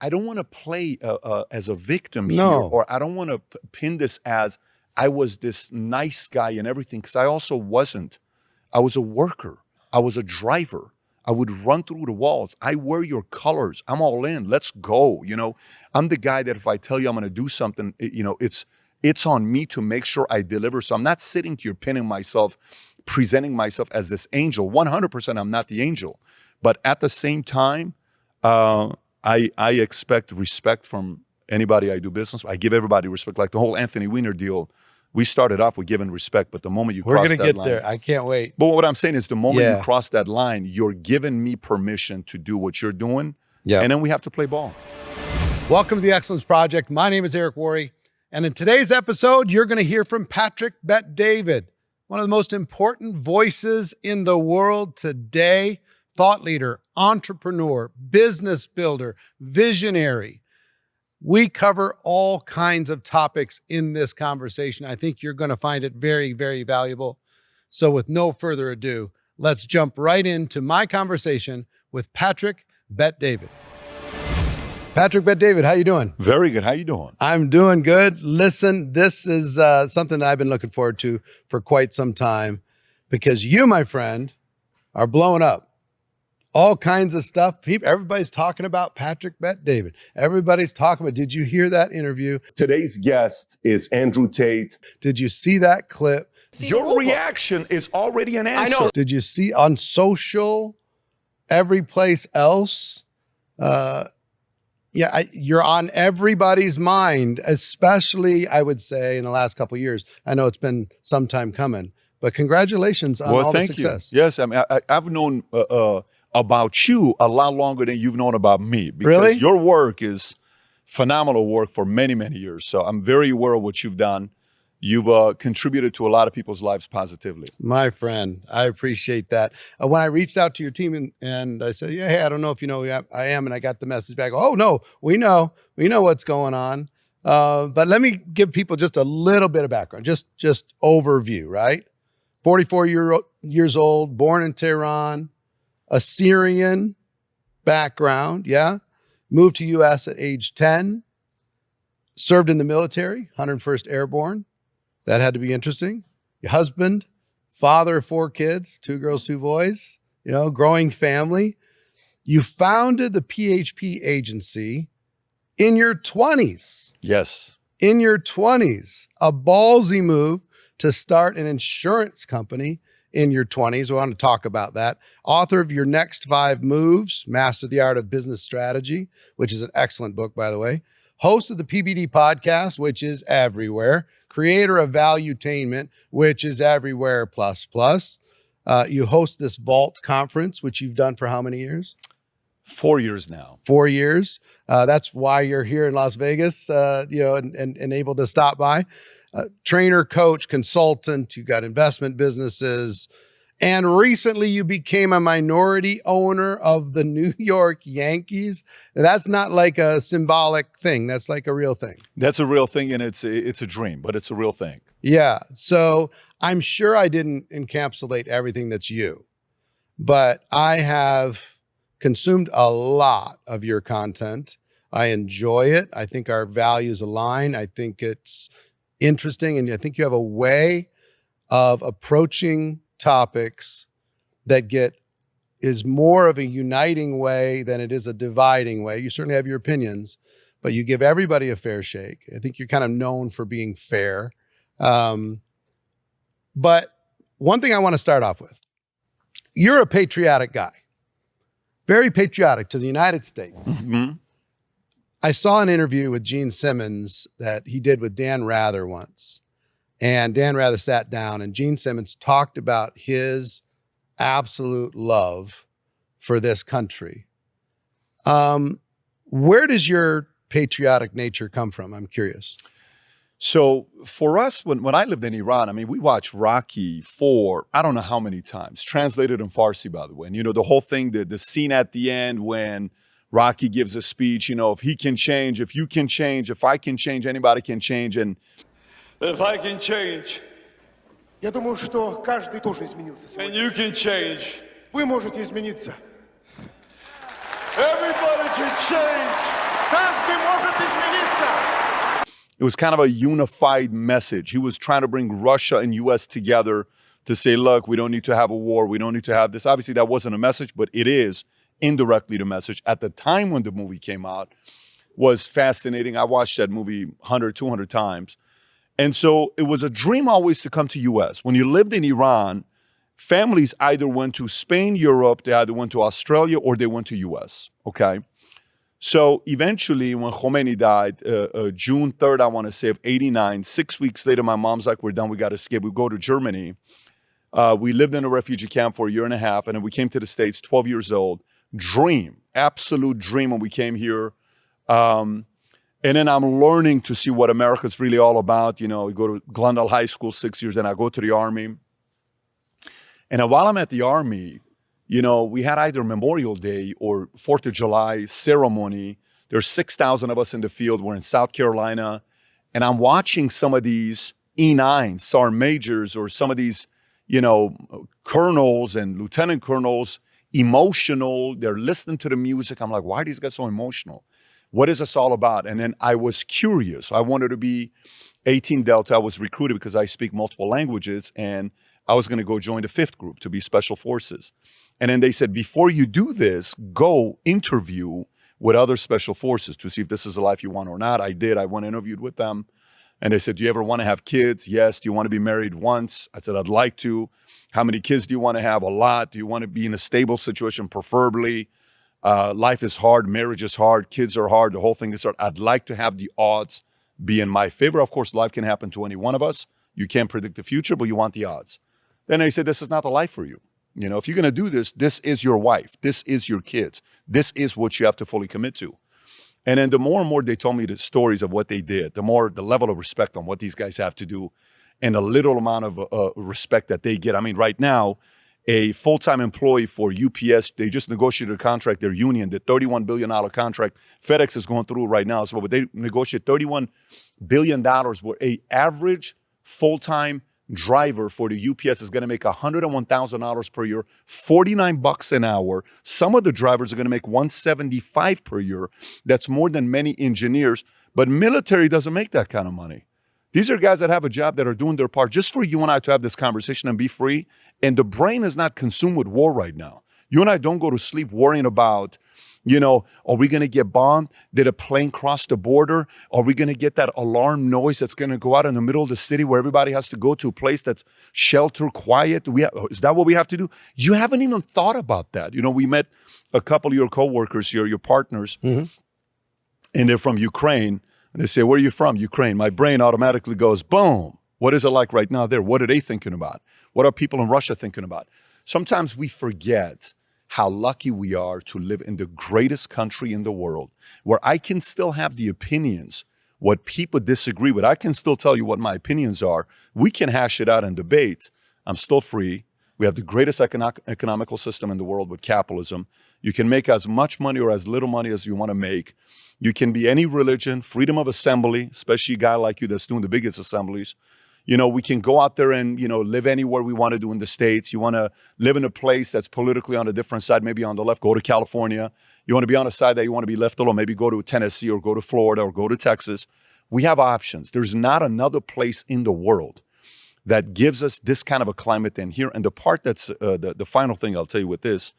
I don't want to play as a victim here, No. or I don't want to pin this as I was this nice guy and everything, because I also wasn't. I was a worker. I was a driver. I would run through the walls. I wear your colors. I'm all in. Let's go. I'm the guy that if I tell you I'm going to do something, it's on me to make sure I deliver. So I'm not sitting here pinning myself, presenting myself as this angel. 100% I'm not the angel. But at the same time, I expect respect from anybody I do business with. I give everybody respect. Like the whole Anthony Weiner deal, we started off with giving respect, but the moment you cross that line. We're going to get there. I can't wait. But what I'm saying is the moment you cross that line, you're giving me permission to do what you're doing. Yeah. And then we have to play ball. Welcome to the Excellence Project. My name is Eric Worre. And in today's episode, you're going to hear from Patrick Bet-David, one of the most important voices in the world today. Thought leader, entrepreneur, business builder, visionary. We cover all kinds of topics in this conversation. I think you're going to find it very, very valuable. So with no further ado, let's jump right into my conversation with Patrick Bet-David. Patrick Bet-David, how you doing? Very good. How you doing? I'm doing good. Listen, this is something that I've been looking forward to for quite some time because you, my friend, are blowing up. All kinds of stuff. Everybody's talking about Patrick Bet-David. Everybody's talking about, did you hear that interview? Today's guest is Andrew Tate. Did you see that clip? Your reaction is already an answer. I know. Did you see on social, every place else? You're on everybody's mind, especially, I would say, in the last couple of years. I know it's been some time coming, but congratulations on all the success. You. Yes, I mean, I've known about you a lot longer than you've known about me. Because really? Your work is phenomenal work for many, many years. So I'm very aware of what you've done. You've contributed to a lot of people's lives positively. My friend, I appreciate that. When I reached out to your team and I said, hey, I don't know if you know who I am, and I got the message back, oh, no, we know what's going on. But let me give people just a little bit of background, just overview, right? 44 years old, born in Tehran, a Syrian background, yeah. Moved to U.S. at age 10, served in the military, 101st Airborne. That had to be interesting. Your husband, father of 4 kids, 2 girls, 2 boys, growing family. You founded the PHP agency in your 20s. Yes. In your 20s, a ballsy move to start an insurance company in your 20s. We want to talk about that. Author of Your Next 5 Moves, Master the Art of Business Strategy, which is an excellent book, by the way. Host of the PBD podcast, which is everywhere. Creator of Valuetainment, which is everywhere plus. You host this Vault conference, which you've done for how many years? 4 years now. 4 years. That's why you're here in Las Vegas, and able to stop by. Trainer, coach, consultant, you got investment businesses, and recently you became a minority owner of the New York Yankees. That's not like a symbolic thing. That's like a real thing. That's a real thing, and it's a dream, but it's a real thing. Yeah. So I'm sure I didn't encapsulate everything that's you, but I have consumed a lot of your content. I enjoy it. I think our values align. I think it's interesting, and I think you have a way of approaching topics that is more of a uniting way than it is a dividing way. You certainly have your opinions, but you give everybody a fair shake. I think you're kind of known for being fair. But one thing I want to start off with, you're a patriotic guy, very patriotic to the United States. Mm-hmm. I saw an interview with Gene Simmons that he did with Dan Rather once. And Dan Rather sat down and Gene Simmons talked about his absolute love for this country. Where does your patriotic nature come from? I'm curious. So for us, when I lived in Iran, I mean, we watched Rocky for I don't know how many times, translated in Farsi, by the way. And, the whole thing, the scene at the end when Rocky gives a speech, if he can change, if you can change, if I can change, anybody can change. And if I can change, Я думаю, что каждый тоже изменился and сегодня. you can change, Вы можете измениться. everybody can change. It was kind of a unified message. He was trying to bring Russia and US together to say, look, we don't need to have a war. We don't need to have this. Obviously, that wasn't a message, but it is indirectly the message. At the time when the movie came out, was fascinating. I watched that movie 100, 200 times. And so it was a dream always to come to US. When you lived in Iran, families either went to Spain, Europe, they either went to Australia, or they went to US, okay? So eventually, when Khomeini died, June 3rd, I want to say, of 89, 6 weeks later, my mom's like, we're done, we got to escape. We go to Germany. We lived in a refugee camp for a year and a half, and then we came to the States, 12 years old. Dream, absolute dream when we came here. And then I'm learning to see what America's really all about. You know, we go to Glendale High School 6 years, and I go to the Army. And while I'm at the Army, you know, we had either Memorial Day or 4th of July ceremony. There's 6,000 of us in the field. We're in South Carolina. And I'm watching some of these E9s, sergeant majors, or some of these, you know, colonels and lieutenant colonels, emotional. They're listening to the music. I'm like, why are these guys so emotional? What is this all about? And then I was curious. I wanted to be 18 Delta. I was recruited because I speak multiple languages, and I was going to go join the 5th group to be special forces. And then they said, before you do this, go interview with other special forces to see if this is a life you want or not. I did. I went and interviewed with them. And they said, do you ever want to have kids? Yes. Do you want to be married once? I said, I'd like to. How many kids do you want to have? A lot. Do you want to be in a stable situation, preferably? Life is hard. Marriage is hard. Kids are hard. The whole thing is hard. I'd like to have the odds be in my favor. Of course, life can happen to any one of us. You can't predict the future, but you want the odds. Then they said, this is not the life for you. You know, if you're going to do this, this is your wife. This is your kids. This is what you have to fully commit to. And then the more and more they told me the stories of what they did, the more the level of respect on what these guys have to do and the little amount of respect that they get. I mean, right now, a full-time employee for UPS, they just negotiated a contract, their union, the $31 billion contract FedEx is going through right now. So but they negotiate $31 billion where an average full-time driver for the UPS is going to make $101,000 per year, $49 an hour. Some of the drivers are going to make $175 per year. That's more than many engineers. But military doesn't make that kind of money. These are guys that have a job that are doing their part just for you and I to have this conversation and be free. And the brain is not consumed with war right now. You and I don't go to sleep worrying about, you know, are we going to get bombed? Did a plane cross the border? Are we going to get that alarm noise that's going to go out in the middle of the city where everybody has to go to a place that's sheltered, quiet? Is that what we have to do? You haven't even thought about that. You know, we met a couple of your coworkers here, your partners, and they're from Ukraine. And they say, where are you from? Ukraine. My brain automatically goes, boom. What is it like right now there? What are they thinking about? What are people in Russia thinking about? Sometimes we forget how lucky we are to live in the greatest country in the world, where I can still have the opinions, what people disagree with. I can still tell you what my opinions are. We can hash it out and debate. I'm still free. We have the greatest economical system in the world with capitalism. You can make as much money or as little money as you want to make. You can be any religion, freedom of assembly, especially a guy like you that's doing the biggest assemblies. You know, we can go out there and, you know, live anywhere we want to do in the States. You want to live in a place that's politically on a different side, maybe on the left, go to California. You want to be on a side that you want to be left alone, maybe go to Tennessee or go to Florida or go to Texas. We have options. There's not another place in the world that gives us this kind of a climate than here. And the part that's the final thing I'll tell you with this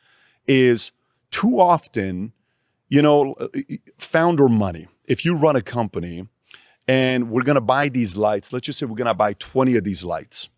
is too often, you know, founder money. If you run a company and we're going to buy these lights, let's just say we're going to buy 20 of these lights.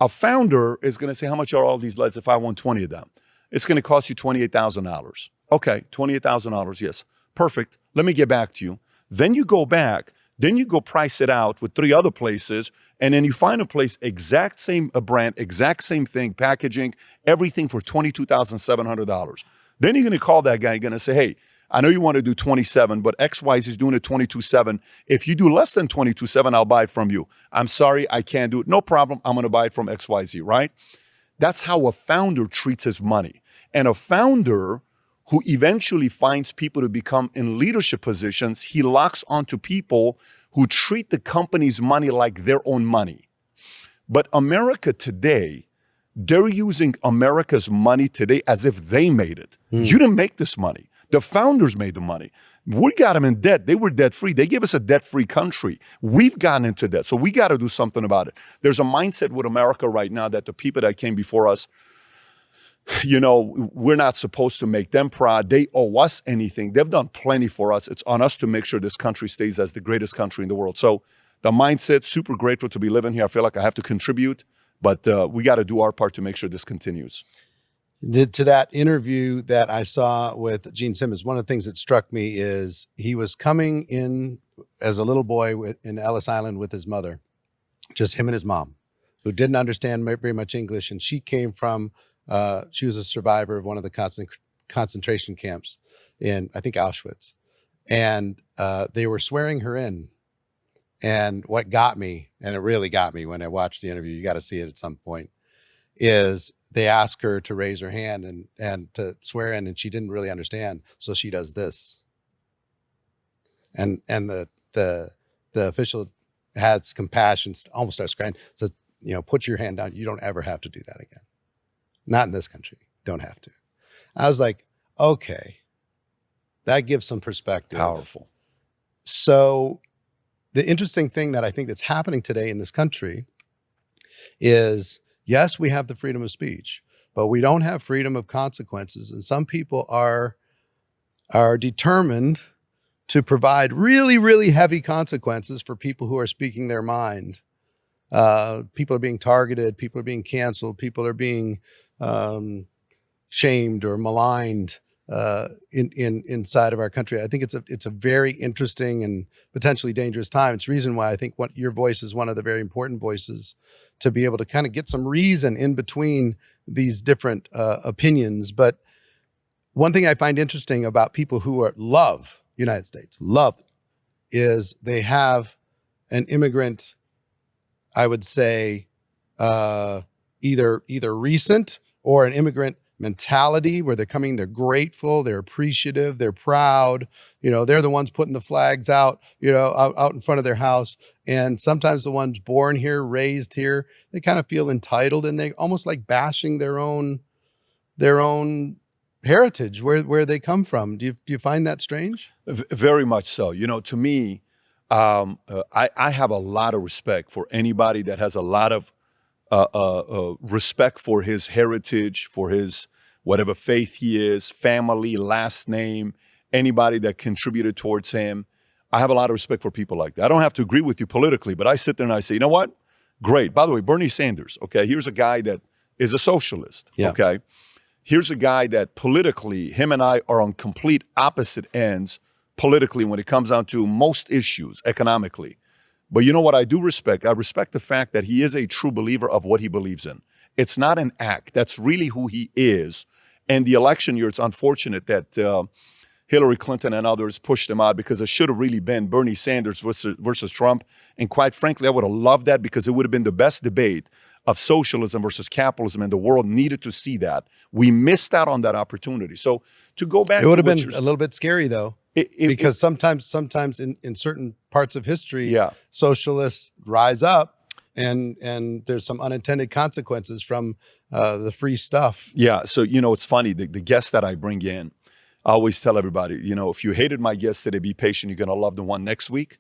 A founder is going to say, how much are all these lights if I want 20 of them? It's going to cost you $28,000. Okay, $28,000, yes. Perfect. Let me get back to you. Then you go back, then you go price it out with 3 other places, and then you find a place, exact same brand, exact same thing, packaging, everything for $22,700. Then you're going to call that guy, you're going to say, hey, I know you want to do 27, but XYZ is doing it 22.7. If you do less than 22.7, I'll buy it from you. I'm sorry, I can't do it. No problem. I'm going to buy it from XYZ, right? That's how a founder treats his money. And a founder who eventually finds people to become in leadership positions, he locks onto people who treat the company's money like their own money. But America today, they're using America's money today as if they made it. You didn't make this money. The founders made the money. We got them in debt. They were debt-free. They gave us a debt-free country. We've gotten into debt. So we got to do something about it. There's a mindset with America right now that the people that came before us, we're not supposed to make them proud. They owe us anything. They've done plenty for us. It's on us to make sure this country stays as the greatest country in the world. So the mindset, super grateful to be living here. I feel like I have to contribute, but we got to do our part to make sure this continues. To that interview that I saw with Gene Simmons, one of the things that struck me is he was coming in as a little boy in Ellis Island with his mother, just him and his mom, who didn't understand very much English. And she came from, she was a survivor of one of the concentration camps in, I think, Auschwitz. And they were swearing her in. And what got me, and it really got me when I watched the interview, you got to see it at some point, is they ask her to raise her hand and to swear in, and she didn't really understand. So she does this. And the official has compassion, almost starts crying. So, put your hand down. You don't ever have to do that again. Not in this country. Don't have to. I was like, okay, that gives some perspective. Powerful. So the interesting thing that I think that's happening today in this country is, yes, we have the freedom of speech, but we don't have freedom of consequences. And some people are determined to provide really, really heavy consequences for people who are speaking their mind. People are being targeted. People are being canceled. People are being shamed or maligned inside of our country. I think it's a very interesting and potentially dangerous time. It's the reason why I think your voice is one of the very important voices, to be able to kind of get some reason in between these different opinions. But one thing I find interesting about people who love United States, is they have an immigrant, I would say, either recent or an immigrant mentality, where they're grateful, they're appreciative, they're proud. They're the ones putting the flags out, out in front of their house. And sometimes the ones born here, raised here, they kind of feel entitled, and they almost like bashing their own heritage, where they come from. Do you find that strange? Very much so. To me, I have a lot of respect for anybody that has a lot of respect for his heritage, for his whatever faith he is, family, last name, anybody that contributed towards him. I have a lot of respect for people like that. I don't have to agree with you politically, but I sit there and I say, you know what? Great. By the way, Bernie Sanders, okay, here's a guy that is a socialist, okay? Here's a guy that politically, him and I are on complete opposite ends politically when it comes down to most issues economically. But you know what I do respect? I respect the fact that he is a true believer of what he believes in. It's not an act. That's really who he is. And the election year, it's unfortunate that Hillary Clinton and others pushed him out, because it should have really been Bernie Sanders versus Trump. And quite frankly, I would have loved that, because it would have been the best debate of socialism versus capitalism, and the world needed to see that. We missed out on that opportunity. So to go back, it would have been a little bit scary, though. Because sometimes in certain parts of history, socialists rise up, and there's some unintended consequences from the free stuff. Yeah. So, it's funny, the guests that I bring in, I always tell everybody, if you hated my guest today, be patient. You're going to love the one next week.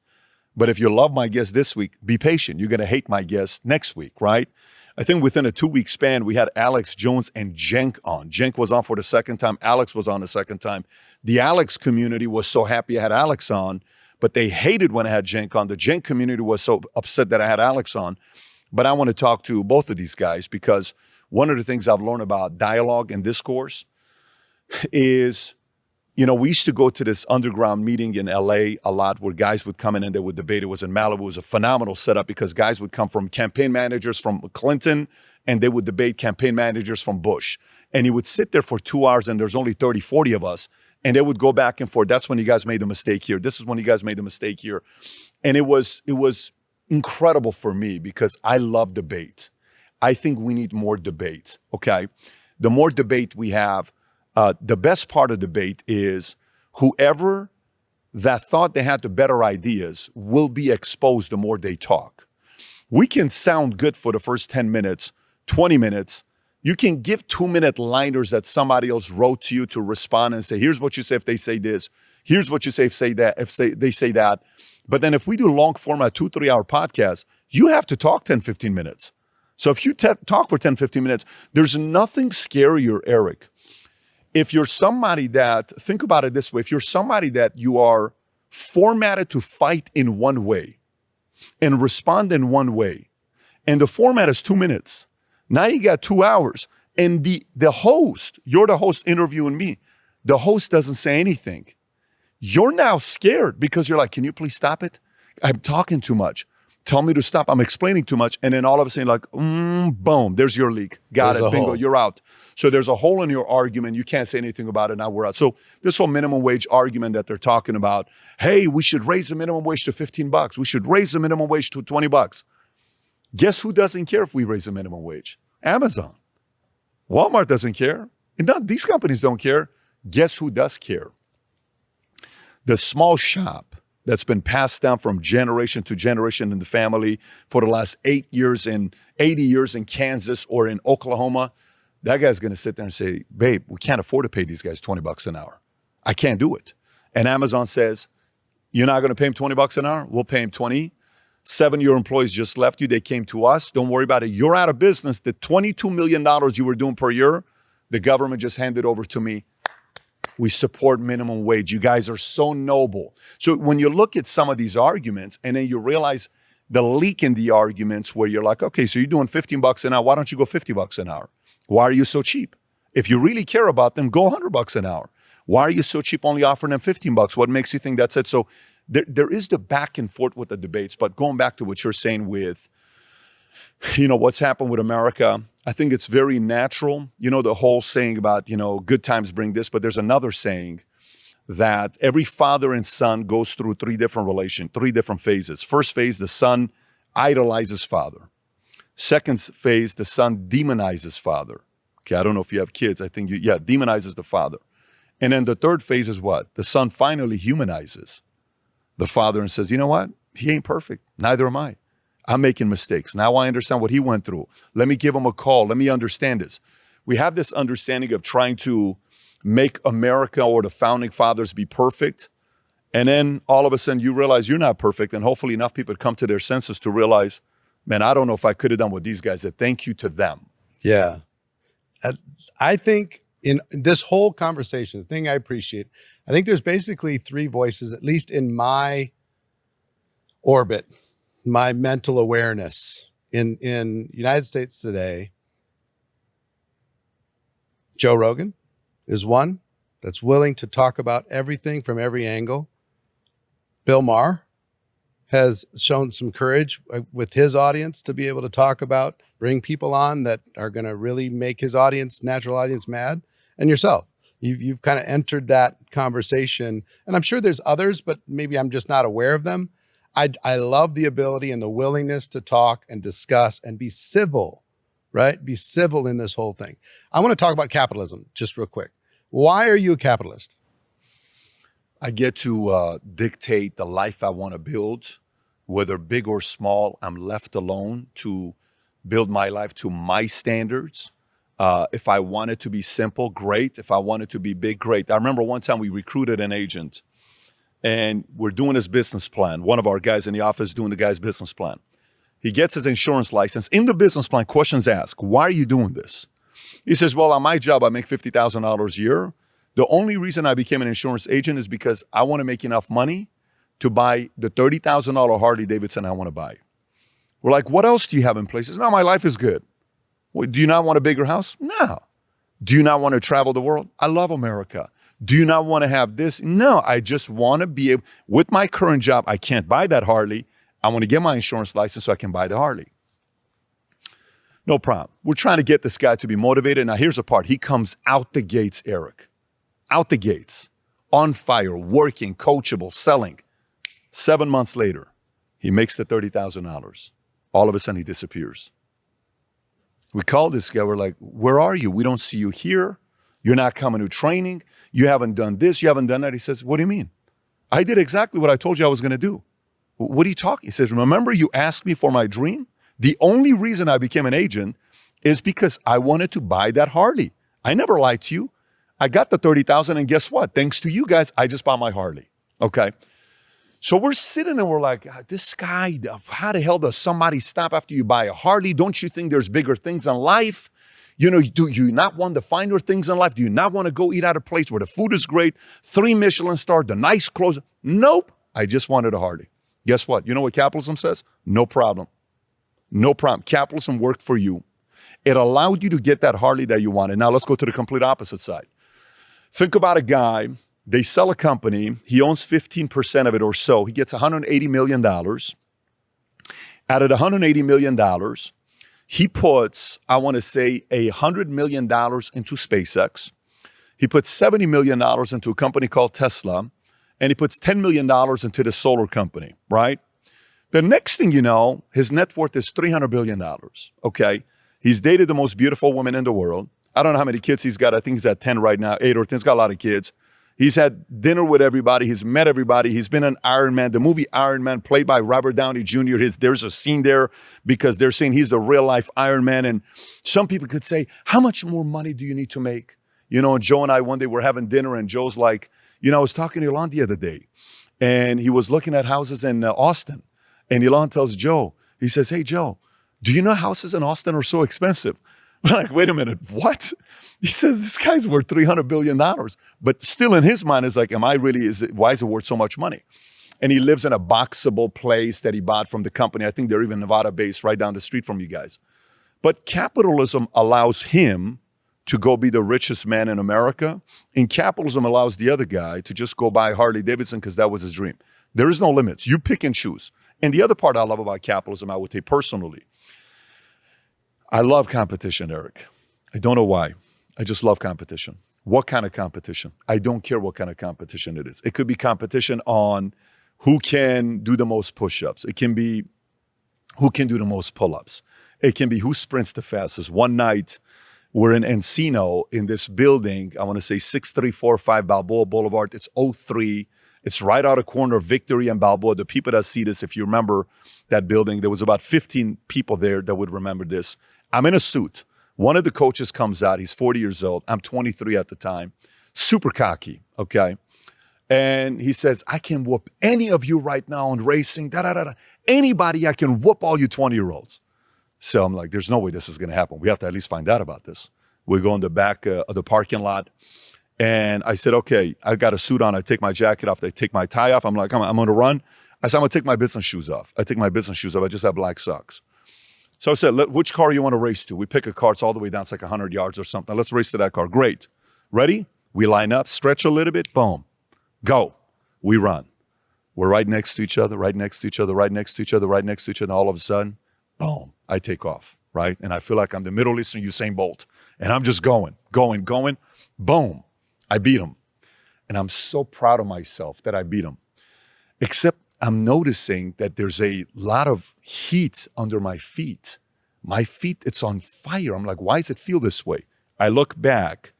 But if you love my guest this week, be patient. You're going to hate my guest next week, right? I think within a 2-week span, we had Alex Jones and Cenk on. Cenk was on for the second time. Alex was on the second time. The Alex community was so happy I had Alex on, but they hated when I had Cenk on. The Cenk community was so upset that I had Alex on. But I want to talk to both of these guys, because one of the things I've learned about dialogue and discourse is, we used to go to this underground meeting in LA a lot, where guys would come in and they would debate. It was in Malibu. It was a phenomenal setup, because guys would come from campaign managers from Clinton, and they would debate campaign managers from Bush. And you would sit there for 2 hours, and there's only 30, 40 of us. And they would go back and forth. That's when you guys made the mistake here. This is when you guys made the mistake here. And it was incredible for me, because I love debate. I think we need more debate, okay? The more debate we have, the best part of debate is whoever that thought they had the better ideas will be exposed the more they talk. We can sound good for the first 10 minutes, 20 minutes. You can give 2-minute liners that somebody else wrote to you to respond and say, here's what you say if they say this. Here's what you say they say that. But then if we do long format 2-3 hour podcasts, you have to talk 10, 15 minutes. So if you talk for 10, 15 minutes, there's nothing scarier, Eric. If you're somebody that, think about it this way, if you're somebody that you are formatted to fight in one way and respond in one way, and the format is 2 minutes, now you got 2 hours, and the host, you're the host interviewing me, the host doesn't say anything. You're now scared because you're like, can you please stop it? I'm talking too much. Tell me to stop. I'm explaining too much. And then all of a sudden, like, boom, there's your leak. Got it, bingo, you're out. So there's a hole in your argument. You can't say anything about it. Now we're out. So this whole minimum wage argument that they're talking about, hey, we should raise the minimum wage to $15. We should raise the minimum wage to $20. Guess who doesn't care if we raise the minimum wage? Amazon. Walmart doesn't care. And these companies don't care. Guess who does care? The small shop that's been passed down from generation to generation in the family for the last 8 years and 80 years in Kansas or in Oklahoma, that guy's going to sit there and say, babe, we can't afford to pay these guys $20 an hour. I can't do it. And Amazon says, you're not going to pay him $20 an hour? We'll pay him 20. 7 of your employees just left you. They came to us. Don't worry about it. You're out of business. The $22 million you were doing per year, the government just handed over to me. We support minimum wage. You guys are so noble. So when you look at some of these arguments and then you realize the leak in the arguments where you're like, okay, so you're doing $15 an hour. Why don't you go $50 an hour? Why are you so cheap? If you really care about them, go $100 an hour. Why are you so cheap only offering them $15? What makes you think that's it? So there is the back and forth with the debates, but going back to what you're saying with, what's happened with America, I think it's very natural. The whole saying about, good times bring this, but there's another saying that every father and son goes through three different phases. First phase, the son idolizes father. Second phase, the son demonizes father. Okay, I don't know if you have kids. I think demonizes the father. And then the third phase is what? The son finally humanizes the father and says, you know what? He ain't perfect. Neither am I. I'm making mistakes. Now I understand what he went through. Let me give him a call. Let me understand this. We have this understanding of trying to make America or the founding fathers be perfect. And then all of a sudden you realize you're not perfect. And hopefully enough people come to their senses to realize, man, I don't know if I could have done what these guys did. Thank you to them. Yeah. I think in this whole conversation, the thing I appreciate, I think there's basically three voices, at least in my orbit, my mental awareness in United States today. Joe Rogan is one that's willing to talk about everything from every angle. Bill Maher has shown some courage with his audience to be able to talk about, bring people on that are going to really make his natural audience mad. And yourself, you've kind of entered that conversation. And I'm sure there's others, but maybe I'm just not aware of them. I love the ability and the willingness to talk and discuss and be civil, right? Be civil in this whole thing. I want to talk about capitalism just real quick. Why are you a capitalist? I get to dictate the life I want to build, whether big or small. I'm left alone to build my life to my standards. If I want it to be simple, great. If I want it to be big, great. I remember one time we recruited an agent and we're doing his business plan. One of our guys in the office doing the guy's business plan. He gets his insurance license. In the business plan, questions asked, why are you doing this? He says, well, on my job, I make $50,000 a year. The only reason I became an insurance agent is because I want to make enough money to buy the $30,000 Harley Davidson I want to buy. We're like, what else do you have in place? He says, no, my life is good. Well, do you not want a bigger house? No. Do you not want to travel the world? I love America. Do you not want to have this? No, I just want to be able, with my current job, I can't buy that Harley. I want to get my insurance license so I can buy the Harley. No problem. We're trying to get this guy to be motivated. Now, here's the part. He comes out the gates, Eric. Out the gates. On fire, working, coachable, selling. 7 months later, he makes the $30,000. All of a sudden, he disappears. We call this guy. We're like, where are you? We don't see you here. You're not coming to training. You haven't done this. You haven't done that. He says, what do you mean? I did exactly what I told you I was going to do. What are you talking? He says, remember you asked me for my dream? The only reason I became an agent is because I wanted to buy that Harley. I never lied to you. I got the 30,000 and guess what? Thanks to you guys, I just bought my Harley. Okay. So we're sitting and we're like, this guy, how the hell does somebody stop after you buy a Harley? Don't you think there's bigger things in life? You know, do you not want the finer things in life? Do you not want to go eat at a place where the food is great, 3 Michelin stars, the nice clothes? Nope. I just wanted a Harley. Guess what? You know what capitalism says? No problem. No problem. Capitalism worked for you. It allowed you to get that Harley that you wanted. Now let's go to the complete opposite side. Think about a guy, they sell a company, he owns 15% of it or so. He gets $180 million. Out of the $180 million, he puts, I want to say, $100 million into SpaceX. He puts $70 million into a company called Tesla. And he puts $10 million into the solar company, right? The next thing you know, his net worth is $300 billion, okay? He's dated the most beautiful woman in the world. I don't know how many kids he's got. I think he's at 10 right now, 8 or 10. He's got a lot of kids. He's had dinner with everybody. He's met everybody. He's been an Iron Man. The movie Iron Man, played by Robert Downey Jr., there's a scene there because they're saying he's the real-life Iron Man. And some people could say, how much more money do you need to make? You know, and Joe and I one day were having dinner, and Joe's like, you know, I was talking to Elon the other day, and he was looking at houses in Austin. And Elon tells Joe, he says, hey, Joe, do you know houses in Austin are so expensive? I'm like, wait a minute, what? He says, this guy's worth $300 billion. But still in his mind is like, why is it worth so much money? And he lives in a boxable place that he bought from the company. I think they're even Nevada-based, right down the street from you guys. But capitalism allows him to go be the richest man in America. And capitalism allows the other guy to just go buy Harley Davidson because that was his dream. There is no limits. You pick and choose. And the other part I love about capitalism, I would say personally, I love competition, Eric. I don't know why. I just love competition. What kind of competition? I don't care what kind of competition it is. It could be competition on who can do the most push-ups. It can be who can do the most pull-ups. It can be who sprints the fastest. One night, we're in Encino in this building, I want to say 6345 Balboa Boulevard. It's 03. It's right out of corner of Victory and Balboa. The people that see this, if you remember that building, there was about 15 people there that would remember this. I'm in a suit. One of the coaches comes out. He's 40 years old. I'm 23 at the time. Super cocky, okay? And he says, I can whoop any of you right now in racing, da-da-da-da. Anybody, I can whoop all you 20-year-olds. So I'm like, there's no way this is going to happen. We have to at least find out about this. We go in the back of the parking lot. And I said, okay, I got a suit on. I take my jacket off. I take my tie off. I'm like, I'm going to run. I said, I'm going to take my business shoes off. I take my business shoes off. I just have black socks. So I said, which car you want to race to? We pick a car. It's all the way down. It's like 100 yards or something. Let's race to that car. Great. Ready? We line up, stretch a little bit. Boom. Go. We run. We're right next to each other, right next to each other, right next to each other, right next to each other. And all of a sudden, boom, I take off, right? And I feel like I'm the Middle Eastern Usain Bolt. And I'm just going. Boom. I beat him. And I'm so proud of myself that I beat him. Except I'm noticing that there's a lot of heat under my feet. My feet, it's on fire. I'm like, why does it feel this way? I look back,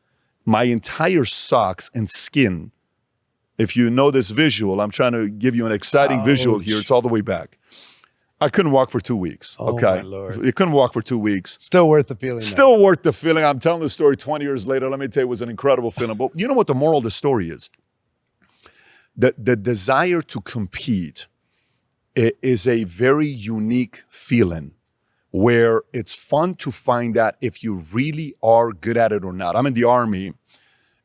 my entire socks and skin. If you know this visual, I'm trying to give you an exciting visual here. It's all the way back. I couldn't walk for 2 weeks. Oh, okay. my Lord. It couldn't walk for 2 weeks. Still worth the feeling. Still worth the feeling. I'm telling the story 20 years later. Let me tell you, it was an incredible feeling. But you know what the moral of the story is? The desire to compete is a very unique feeling where it's fun to find out if you really are good at it or not. I'm in the Army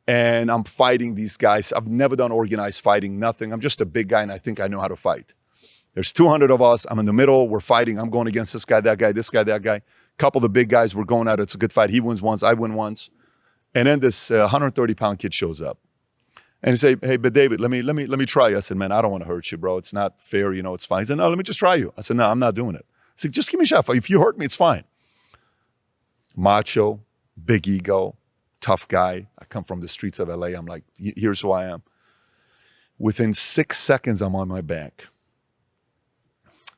and I'm fighting these guys. I've never done organized fighting, nothing. I'm just a big guy and I think I know how to fight. There's 200 of us. I'm in the middle. We're fighting. I'm going against this guy, that guy, this guy, that guy. A couple of the big guys, we're going at it. It's a good fight. He wins once. I win once. And then this 130-pound kid shows up. And he said, hey, but David, let me try you. I said, man, I don't want to hurt you, bro. It's not fair. You know, it's fine. He said, no, let me just try you. I said, no, I'm not doing it. I said, just give me a shot. If you hurt me, it's fine. Macho, big ego, tough guy. I come from the streets of LA. I'm like, here's who I am. Within 6 seconds, I'm on my back.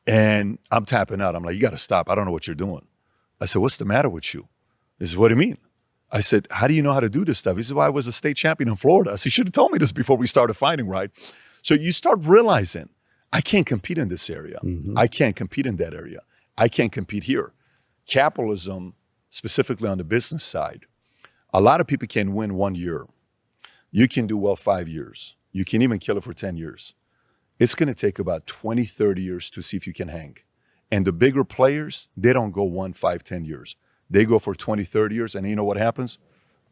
And I'm tapping out. I'm like, you got to stop. I don't know what you're doing. I said, what's the matter with you? He said, what do you mean? I said, how do you know how to do this stuff? He said, well, I was a state champion in Florida. I said, you should have told me this before we started fighting, right? So you start realizing, I can't compete in this area. Mm-hmm. I can't compete in that area. I can't compete here. Capitalism, specifically on the business side, a lot of people can win 1 year. You can do well 5 years. You can even kill it for 10 years. It's going to take about 20, 30 years to see if you can hang. And the bigger players, they don't go 1, 5, 10 years. They go for 20, 30 years. And you know what happens?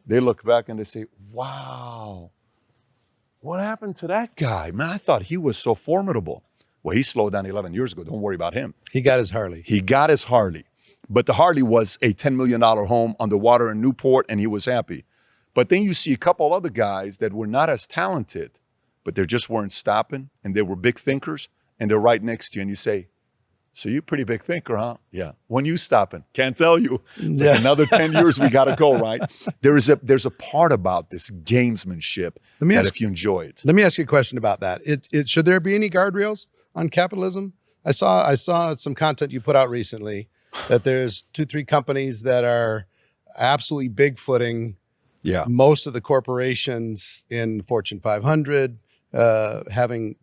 They look back and they say, wow, what happened to that guy? Man, I thought he was so formidable. Well, he slowed down 11 years ago. Don't worry about him. He got his Harley. He got his Harley. But the Harley was a $10 million home on the water in Newport, and he was happy. But then you see a couple other guys that were not as talented, but they just weren't stopping, and they were big thinkers, and they're right next to you, and you say, so you're a pretty big thinker, huh? Yeah. When you stopping? Can't tell you. It's like another 10 years we got to go, right? There's a part about this gamesmanship that if you enjoy it. Let me ask you a question about that. Should there be any guardrails on capitalism? I saw some content you put out recently that there's 2-3 companies that are absolutely bigfooting most of the corporations in Fortune 500, having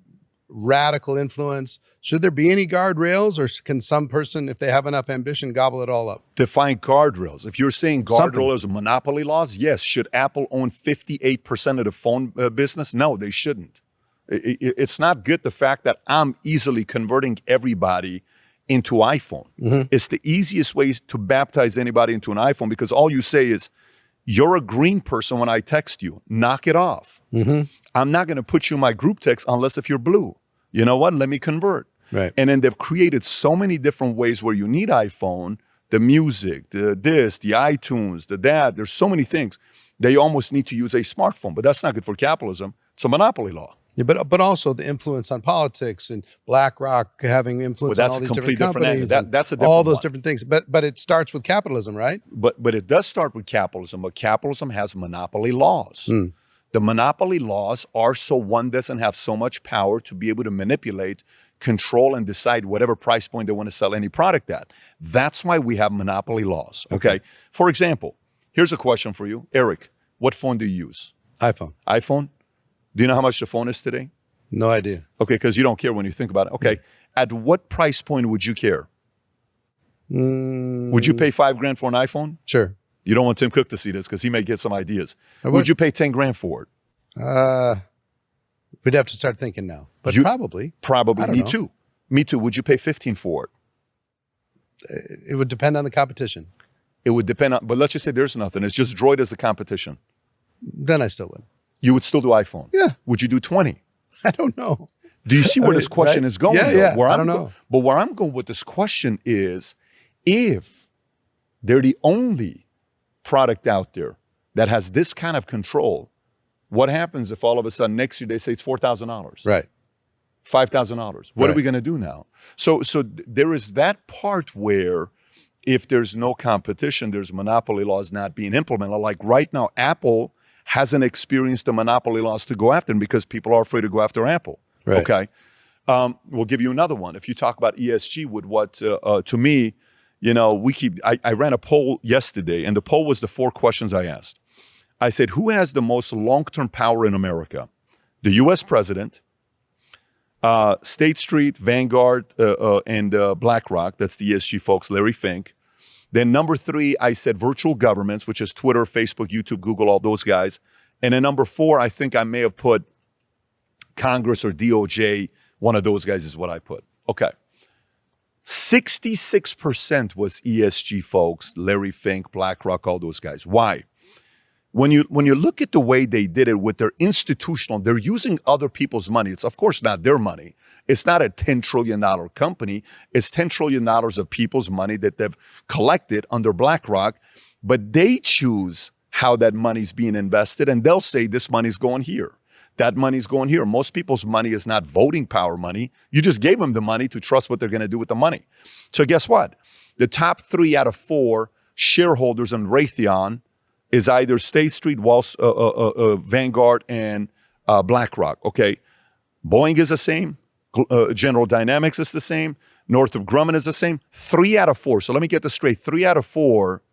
radical influence. Should there be any guardrails, or can some person, if they have enough ambition, gobble it all up? Define guardrails. If you're saying guardrails are monopoly laws, yes. Should Apple own 58% of the phone business? No, they shouldn't. It's not good, the fact that I'm easily converting everybody into iPhone. It's the easiest way to baptize anybody into an iPhone, because all you say is, you're a green person when I text you. Knock it off. I'm not going to put you in my group text unless if you're blue. You know what? Let me convert. Right. And then they've created so many different ways where you need iPhone, the music, the iTunes, that. There's so many things. They almost need to use a smartphone, but that's not good for capitalism. It's a monopoly law. Yeah, but also the influence on politics and BlackRock having influence on all these different companies. That's a different all those one. Different things. But it starts with capitalism, right? But it does start with capitalism, but capitalism has monopoly laws. The monopoly laws are so one doesn't have so much power to be able to manipulate, control, and decide whatever price point they want to sell any product at. That's why we have monopoly laws, okay? For example, here's a question for you. Eric, what phone do you use? iPhone. iPhone? Do you know how much the phone is today? No idea. Okay, because you don't care when you think about it. Okay, at what price point would you care? Would you pay $5,000 for an iPhone? Sure. You don't want Tim Cook to see this because he may get some ideas. Would you pay $10,000 for it? We'd have to start thinking now, but probably. Probably. Me too. Me too. Would you pay $15,000 for it? It would depend on the competition. It would depend on, but let's just say there's nothing. It's just Droid as the competition. Then I still would. You would still do iPhone? Yeah. Would you do 20? I don't know. Do you see where this question is going? Yeah. I don't know. But where I'm going with this question is, if they're the only product out there that has this kind of control, what happens if all of a sudden next year they say it's $4,000? Right. $5,000. What are we going to do now? So there is that part where if there's no competition, there's monopoly laws not being implemented. Like right now, Apple hasn't experienced the monopoly laws to go after them because people are afraid to go after Apple. Right. Okay. We'll give you another one. If you talk about ESG with what, to me, you know, I ran a poll yesterday, and the poll was the 4 questions I asked. I said, who has the most long-term power in America? The U.S. president, State Street, Vanguard, and BlackRock. That's the ESG folks, Larry Fink. Then number 3, I said virtual governments, which is Twitter, Facebook, YouTube, Google, all those guys. And then number 4, I think I may have put Congress or DOJ. One of those guys is what I put. Okay. 66% was ESG folks, Larry Fink, BlackRock, all those guys. Why? When you look at the way they did it with their institutional, they're using other people's money. It's of course not their money. It's not a $10 trillion company. It's $10 trillion of people's money that they've collected under BlackRock, but they choose how that money's being invested, and they'll say this money's going here. That money's going here. Most people's money is not voting power money. You just gave them the money to trust what they're going to do with the money. So guess what? The top 3 out of 4 shareholders in Raytheon is either State Street, Vanguard, and BlackRock. Okay, Boeing is the same. General Dynamics is the same. Northrop Grumman is the same. 3 out of 4. So let me get this straight. 3 out of 4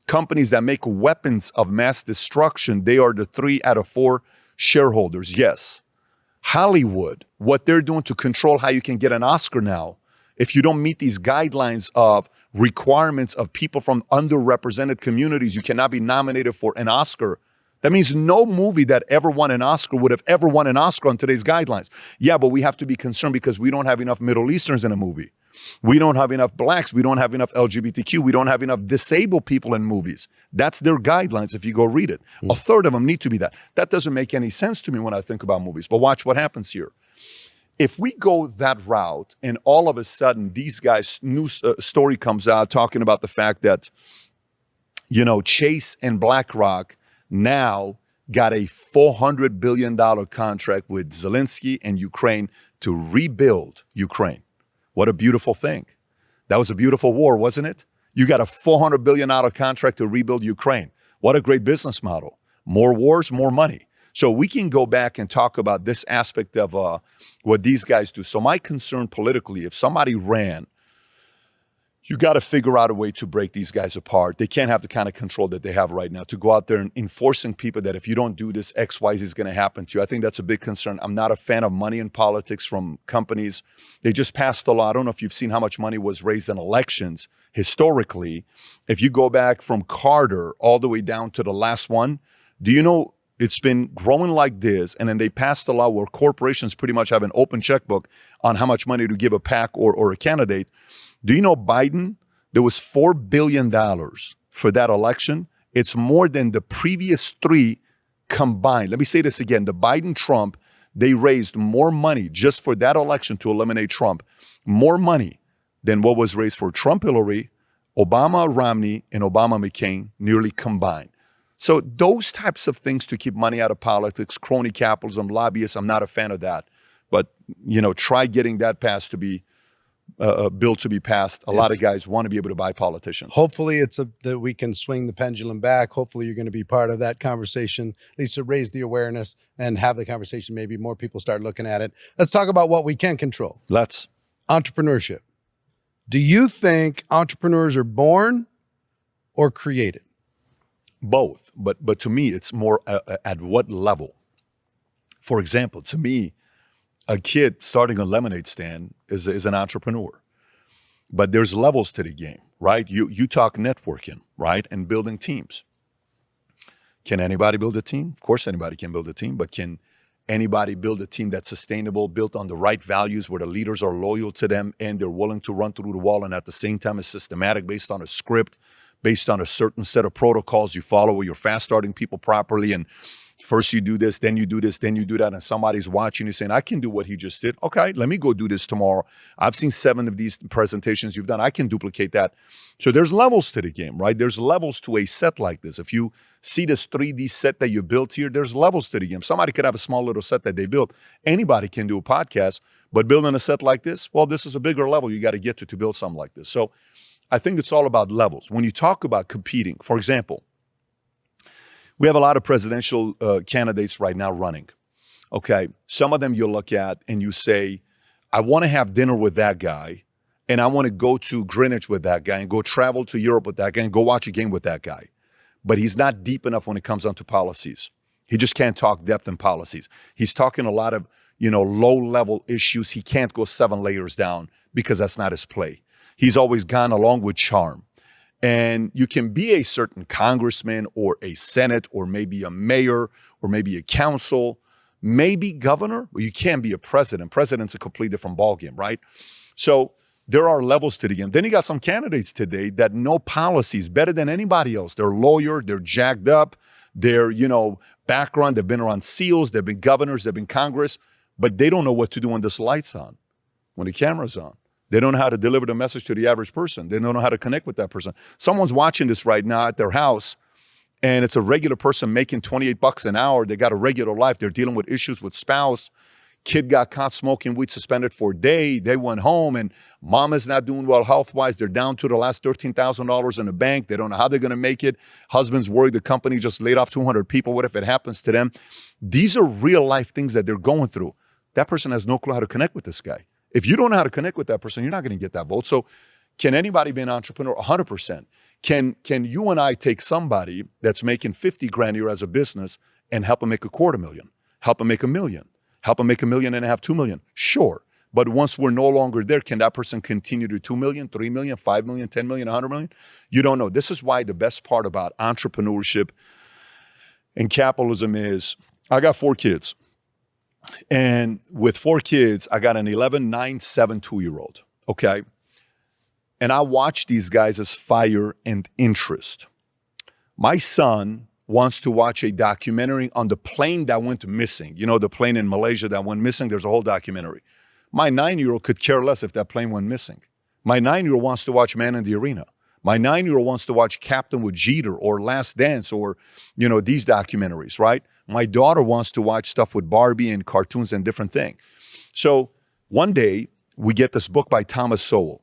companies that make weapons of mass destruction, they are the 3 out of 4 shareholders. Yes. Hollywood, what they're doing to control how you can get an Oscar now, if you don't meet these guidelines of requirements of people from underrepresented communities, you cannot be nominated for an Oscar. That means no movie that ever won an Oscar would have ever won an Oscar on today's guidelines. Yeah, but we have to be concerned because we don't have enough Middle Easterns in a movie. We don't have enough blacks. We don't have enough LGBTQ. We don't have enough disabled people in movies. That's their guidelines if you go read it. A third of them need to be that. That doesn't make any sense to me when I think about movies. But watch what happens here. If we go that route and all of a sudden these guys' new story comes out talking about the fact that, Chase and BlackRock now got a $400 billion contract with Zelensky and Ukraine to rebuild Ukraine. What a beautiful thing. That was a beautiful war, wasn't it? You got a $400 billion contract to rebuild Ukraine. What a great business model. More wars, more money. So we can go back and talk about this aspect of what these guys do. So my concern politically, if somebody ran, you got to figure out a way to break these guys apart. They can't have the kind of control that they have right now to go out there and enforcing people that if you don't do this, X, Y, Z is going to happen to you. I think that's a big concern. I'm not a fan of money in politics from companies. They just passed a law. I don't know if you've seen how much money was raised in elections historically. If you go back from Carter all the way down to the last one, do you know it's been growing like this, and then they passed a law where corporations pretty much have an open checkbook on how much money to give a PAC or a candidate. Do you know Biden, there was $4 billion for that election. It's more than the previous three combined. Let me say this again. The Biden-Trump, they raised more money just for that election to eliminate Trump, more money than what was raised for Trump-Hillary, Obama-Romney, and Obama-McCain nearly combined. So those types of things to keep money out of politics, crony capitalism, lobbyists, I'm not a fan of that. But, try getting that passed to be a bill to be passed. A lot of guys want to be able to buy politicians. Hopefully that we can swing the pendulum back. Hopefully you're going to be part of that conversation, at least to raise the awareness and have the conversation. Maybe more people start looking at it. Let's talk about what we can control. Let's. Entrepreneurship. Do you think entrepreneurs are born or created? Both, but to me, it's more at what level. For example, to me, a kid starting a lemonade stand is an entrepreneur. But there's levels to the game, right? You talk networking, right? And building teams. Can anybody build a team? Of course anybody can build a team, but can anybody build a team that's sustainable, built on the right values where the leaders are loyal to them and they're willing to run through the wall and at the same time is systematic based on a script, based on a certain set of protocols you follow where you're fast starting people properly and first you do this, then you do this, then you do that, and somebody's watching you saying, I can do what he just did. Okay, let me go do this tomorrow. I've seen 7 of these presentations you've done. I can duplicate that. So there's levels to the game, right? There's levels to a set like this. If you see this 3D set that you built here, there's levels to the game. Somebody could have a small little set that they built. Anybody can do a podcast, but building a set like this, well, this is a bigger level you got to get to build something like this. So I think it's all about levels. When you talk about competing, for example, we have a lot of presidential candidates right now running. Okay, some of them you look at and you say, I want to have dinner with that guy and I want to go to Greenwich with that guy and go travel to Europe with that guy and go watch a game with that guy. But he's not deep enough when it comes down to policies. He just can't talk depth in policies. He's talking a lot of, low-level issues. He can't go 7 layers down because that's not his play. He's always gone along with charm. And you can be a certain congressman or a senate or maybe a mayor or maybe a council, maybe governor, but you can't be a president. President's a completely different ballgame, right? So there are levels to the game. Then you got some candidates today that know policies better than anybody else. They're lawyer, they're jacked up, they're, background, they've been around SEALs, they've been governors, they've been Congress, but they don't know what to do when this light's on, when the camera's on. They don't know how to deliver the message to the average person. They don't know how to connect with that person. Someone's watching this right now at their house, and it's a regular person making $28 an hour. They got a regular life. They're dealing with issues with spouse. Kid got caught smoking weed, suspended for a day. They went home, and mom is not doing well health-wise. They're down to the last $13,000 in the bank. They don't know how they're going to make it. Husband's worried the company just laid off 200 people. What if it happens to them? These are real-life things that they're going through. That person has no clue how to connect with this guy. If you don't know how to connect with that person, you're not going to get that vote. So can anybody be an entrepreneur? 100%. Can you and I take somebody that's making 50 grand a year as a business and help them make $250,000, help them make $1 million, help them make $1.5 million, $2 million? Sure. But once we're no longer there, can that person continue to 2 million, 3 million, 5 million, 10 million, 100 million? You don't know. This is why the best part about entrepreneurship And capitalism is, I got 4 kids. And with 4 kids, I got an 11, 9, 7, 2-year-old, okay? And I watch these guys as fire and interest. My son wants to watch a documentary on the plane that went missing. You know, the plane in Malaysia that went missing, there's a whole documentary. My 9-year-old could care less if that plane went missing. My 9-year-old wants to watch Man in the Arena. My 9-year-old wants to watch Captain with Jeter or Last Dance or, you know, these documentaries, right? My daughter wants to watch stuff with Barbie and cartoons and different things. So one day we get this book by Thomas Sowell.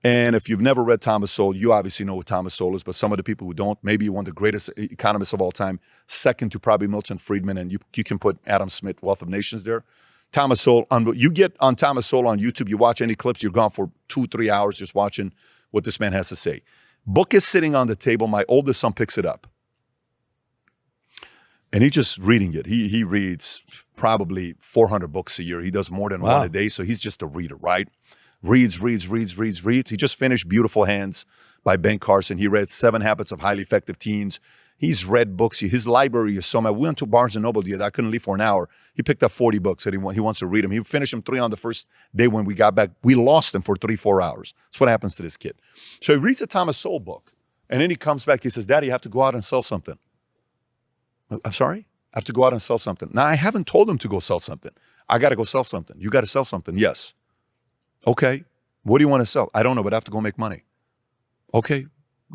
And if you've never read Thomas Sowell, you obviously know who Thomas Sowell is, but some of the people who don't, maybe one of the greatest economists of all time, second to probably Milton Friedman, and you can put Adam Smith, Wealth of Nations there. Thomas Sowell, you get on Thomas Sowell on YouTube, you watch any clips, you're gone for 2-3 hours just watching what this man has to say. Book is sitting on the table. My oldest son picks it up. And he's just reading it. He reads probably 400 books a year. He does more than one a day, so he's just a reader, right? Reads. He just finished Beautiful Hands by Ben Carson. He read 7 Habits of Highly Effective Teens. He's read books. His library is so much. We went to Barnes & Noble the other day. I couldn't leave for an hour. He picked up 40 books and he wants to read them. He finished them 3 on the first day when we got back. We lost them for 3-4 hours. That's what happens to this kid. So he reads a Thomas Sowell book, and then he comes back. He says, Daddy, you have to go out and sell something. I'm sorry? I have to go out and sell something. Now, I haven't told him to go sell something. I got to go sell something. You got to sell something. Yes. Okay. What do you want to sell? I don't know, but I have to go make money. Okay.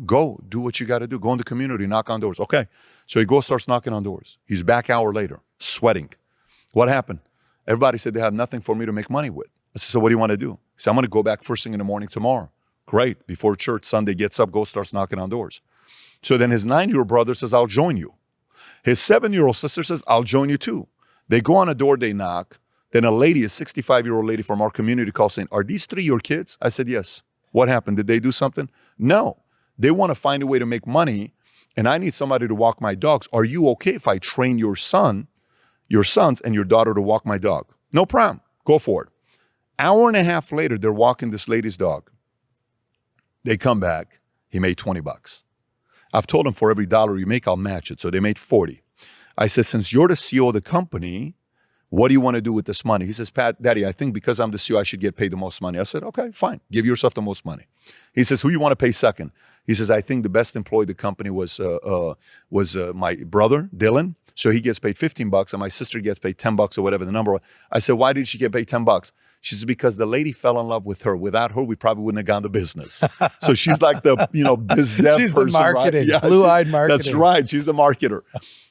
Go. Do what you got to do. Go in the community. Knock on doors. Okay. So he goes, starts knocking on doors. He's back an hour later, sweating. What happened? Everybody said they have nothing for me to make money with. I said, so what do you want to do? He said, I'm going to go back first thing in the morning tomorrow. Great. Before church, Sunday, gets up, goes, starts knocking on doors. So then his 9-year-old brother says, I'll join you. His 7-year-old sister says, I'll join you too. They go on a door, they knock. Then a lady, a 65-year-old lady from our community calls saying, are these 3 your kids? I said, yes. What happened? Did they do something? No. They want to find a way to make money, and I need somebody to walk my dogs. Are you okay if I train your sons and your daughter to walk my dog? No problem. Go for it. Hour and a half later, they're walking this lady's dog. They come back. He made $20. I've told him for every $1 you make, I'll match it. So they made 40. I said, since you're the CEO of the company, what do you want to do with this money? He says, Daddy, I think because I'm the CEO, I should get paid the most money. I said, okay, fine. Give yourself the most money. He says, who you want to pay second? He says, I think the best employee of the company was my brother, Dylan. So he gets paid $15 and my sister gets paid $10 or whatever the number was. I said, why did she get paid $10? She says, because the lady fell in love with her. Without her, we probably wouldn't have gone to business. So she's like the, biz dev She's person, the marketing, right? Yeah, blue-eyed marketing. That's right. She's the marketer.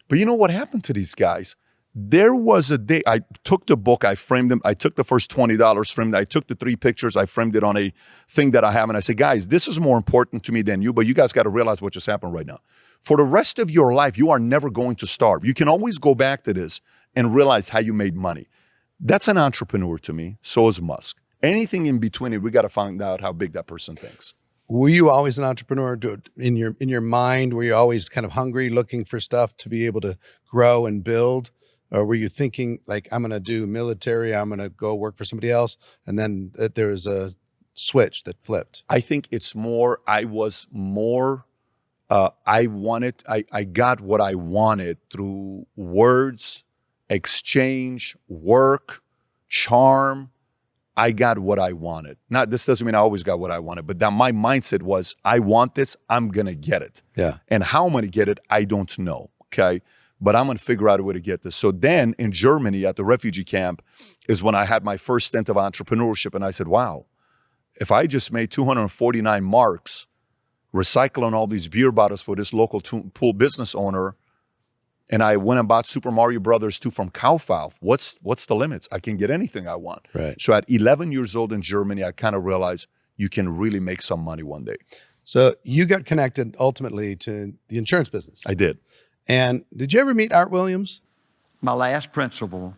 But you know what happened to these guys? There was a day, I took the book, I framed them. I took the first $20, framed it. I took the 3 pictures, I framed it on a thing that I have. And I said, guys, this is more important to me than you, but you guys got to realize what just happened right now. For the rest of your life, you are never going to starve. You can always go back to this and realize how you made money. That's an entrepreneur to me. So is Musk. Anything in between it, we got to find out how big that person thinks. Were you always an entrepreneur in your mind? Were you always kind of hungry, looking for stuff to be able to grow and build? Or were you thinking like, I'm going to do military, I'm going to go work for somebody else? And then there was a switch that flipped. I think it's more, I got what I wanted through words, exchange, work, charm. I got what I wanted. This doesn't mean I always got what I wanted, but that my mindset was, I want this, I'm going to get it. Yeah. And how I'm going to get it, I don't know. Okay. But I'm going to figure out a way to get this. So then in Germany at the refugee camp is when I had my first stint of entrepreneurship. And I said, wow, if I just made 249 marks recycling all these beer bottles for this local pool business owner, and I went and bought Super Mario Brothers 2 from Kaufhof, what's the limits? I can get anything I want. Right. So at 11 years old in Germany, I kind of realized you can really make some money one day. So you got connected ultimately to the insurance business. I did. And did you ever meet Art Williams? My last principle,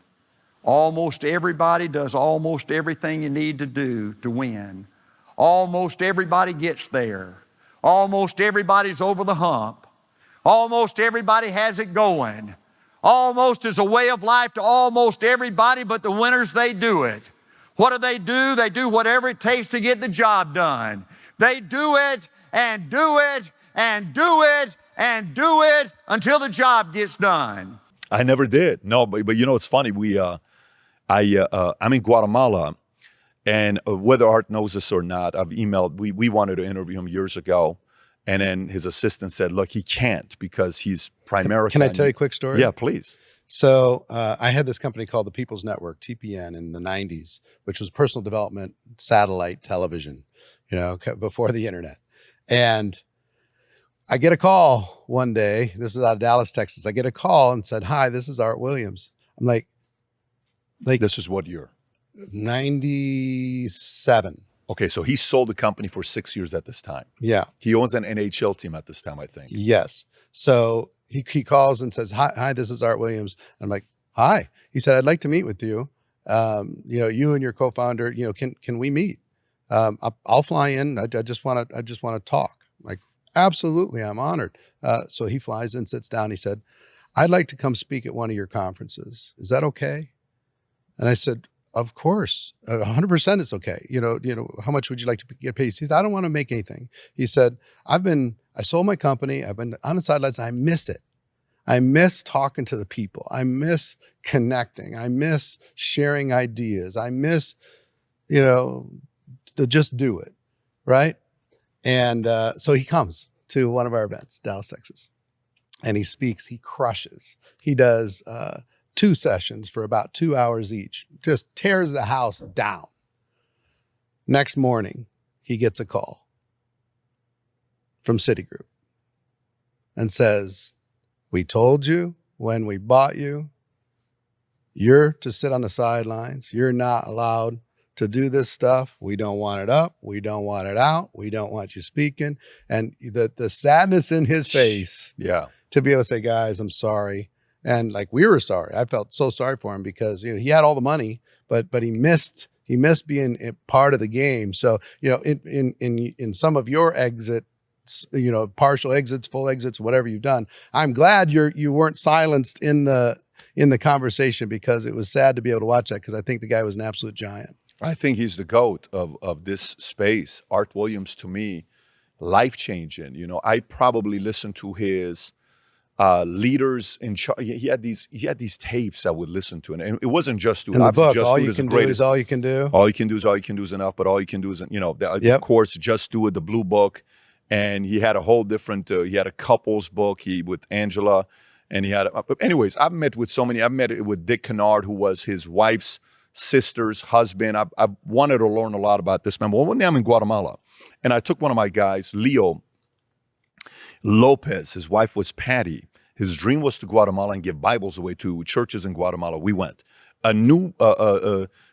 almost everybody does almost everything you need to do to win. Almost everybody gets there. Almost everybody's over the hump. Almost everybody has it going. Almost is a way of life to almost everybody, but the winners, they do it. What do? They do whatever it takes to get the job done. They do it and do it and do it and do it until the job gets done. I never did. No, but you know, it's funny. I'm in Guatemala, and whether Art knows this or not, I've emailed. We wanted to interview him years ago, and then his assistant said, "Look, he can't because he's primary." Can I tell you a quick story? Yeah, please. So I had this company called the People's Network, TPN, in the 90s, which was personal development satellite television, before the internet. And I get a call one day. This is out of Dallas, Texas. I get a call and said, "Hi, this is Art Williams." I'm like This is what year? 97. Okay, so he sold the company for 6 years at this time. Yeah. He owns an NHL team at this time, I think. Yes. So he calls and says, hi, this is Art Williams. And I'm like, "Hi." He said, "I'd like to meet with you. You and your co-founder, can we meet? I'll fly in. I just want to talk." I'm like, "Absolutely. I'm honored." So he flies in, sits down. He said, "I'd like to come speak at one of your conferences. Is that okay?" And I said, "Of course, 100% it's okay. How much would you like to get paid?" He said, "I don't want to make anything." He said, I sold my company. I've been on the sidelines and I miss it. I miss talking to the people. I miss connecting. I miss sharing ideas. I miss, to just do it. Right. And so he comes to one of our events, Dallas, Texas, and he speaks. He crushes. He does 2 sessions for about 2 hours each, just tears the house down. Next morning, he gets a call from Citigroup and says, "We told you when we bought you, you're to sit on the sidelines. You're not allowed to do this stuff. We don't want it up. We don't want it out. We don't want you speaking." And the sadness in his face, Yeah. to be able to say, "Guys, I'm sorry." And like, we were sorry. I felt so sorry for him because, he had all the money, but he missed being a part of the game. So, in some of your exits, partial exits, full exits, whatever you've done, I'm glad you weren't silenced in the conversation, because it was sad to be able to watch that, because I think the guy was an absolute giant. I think he's the GOAT of this space. Art Williams, to me, life-changing. I probably listened to his leaders in charge. He had these tapes I would listen to, and it wasn't Just Do It. In the Obviously, book, Just all Do It you is can the do greatest. is all you can do. All you can do is all you can do is enough, but all you can do is, of course, Just Do It, the Blue Book. And he had a whole different, he had a couples book with Angela, and he had, anyways, I've met with Dick Kennard, who was his wife's sister's husband. I wanted to learn a lot about this man. Well, one day I'm in Guatemala, and I took one of my guys, Leo Lopez. His wife was Patty. His dream was to Guatemala and give Bibles away to churches in Guatemala. We went. A new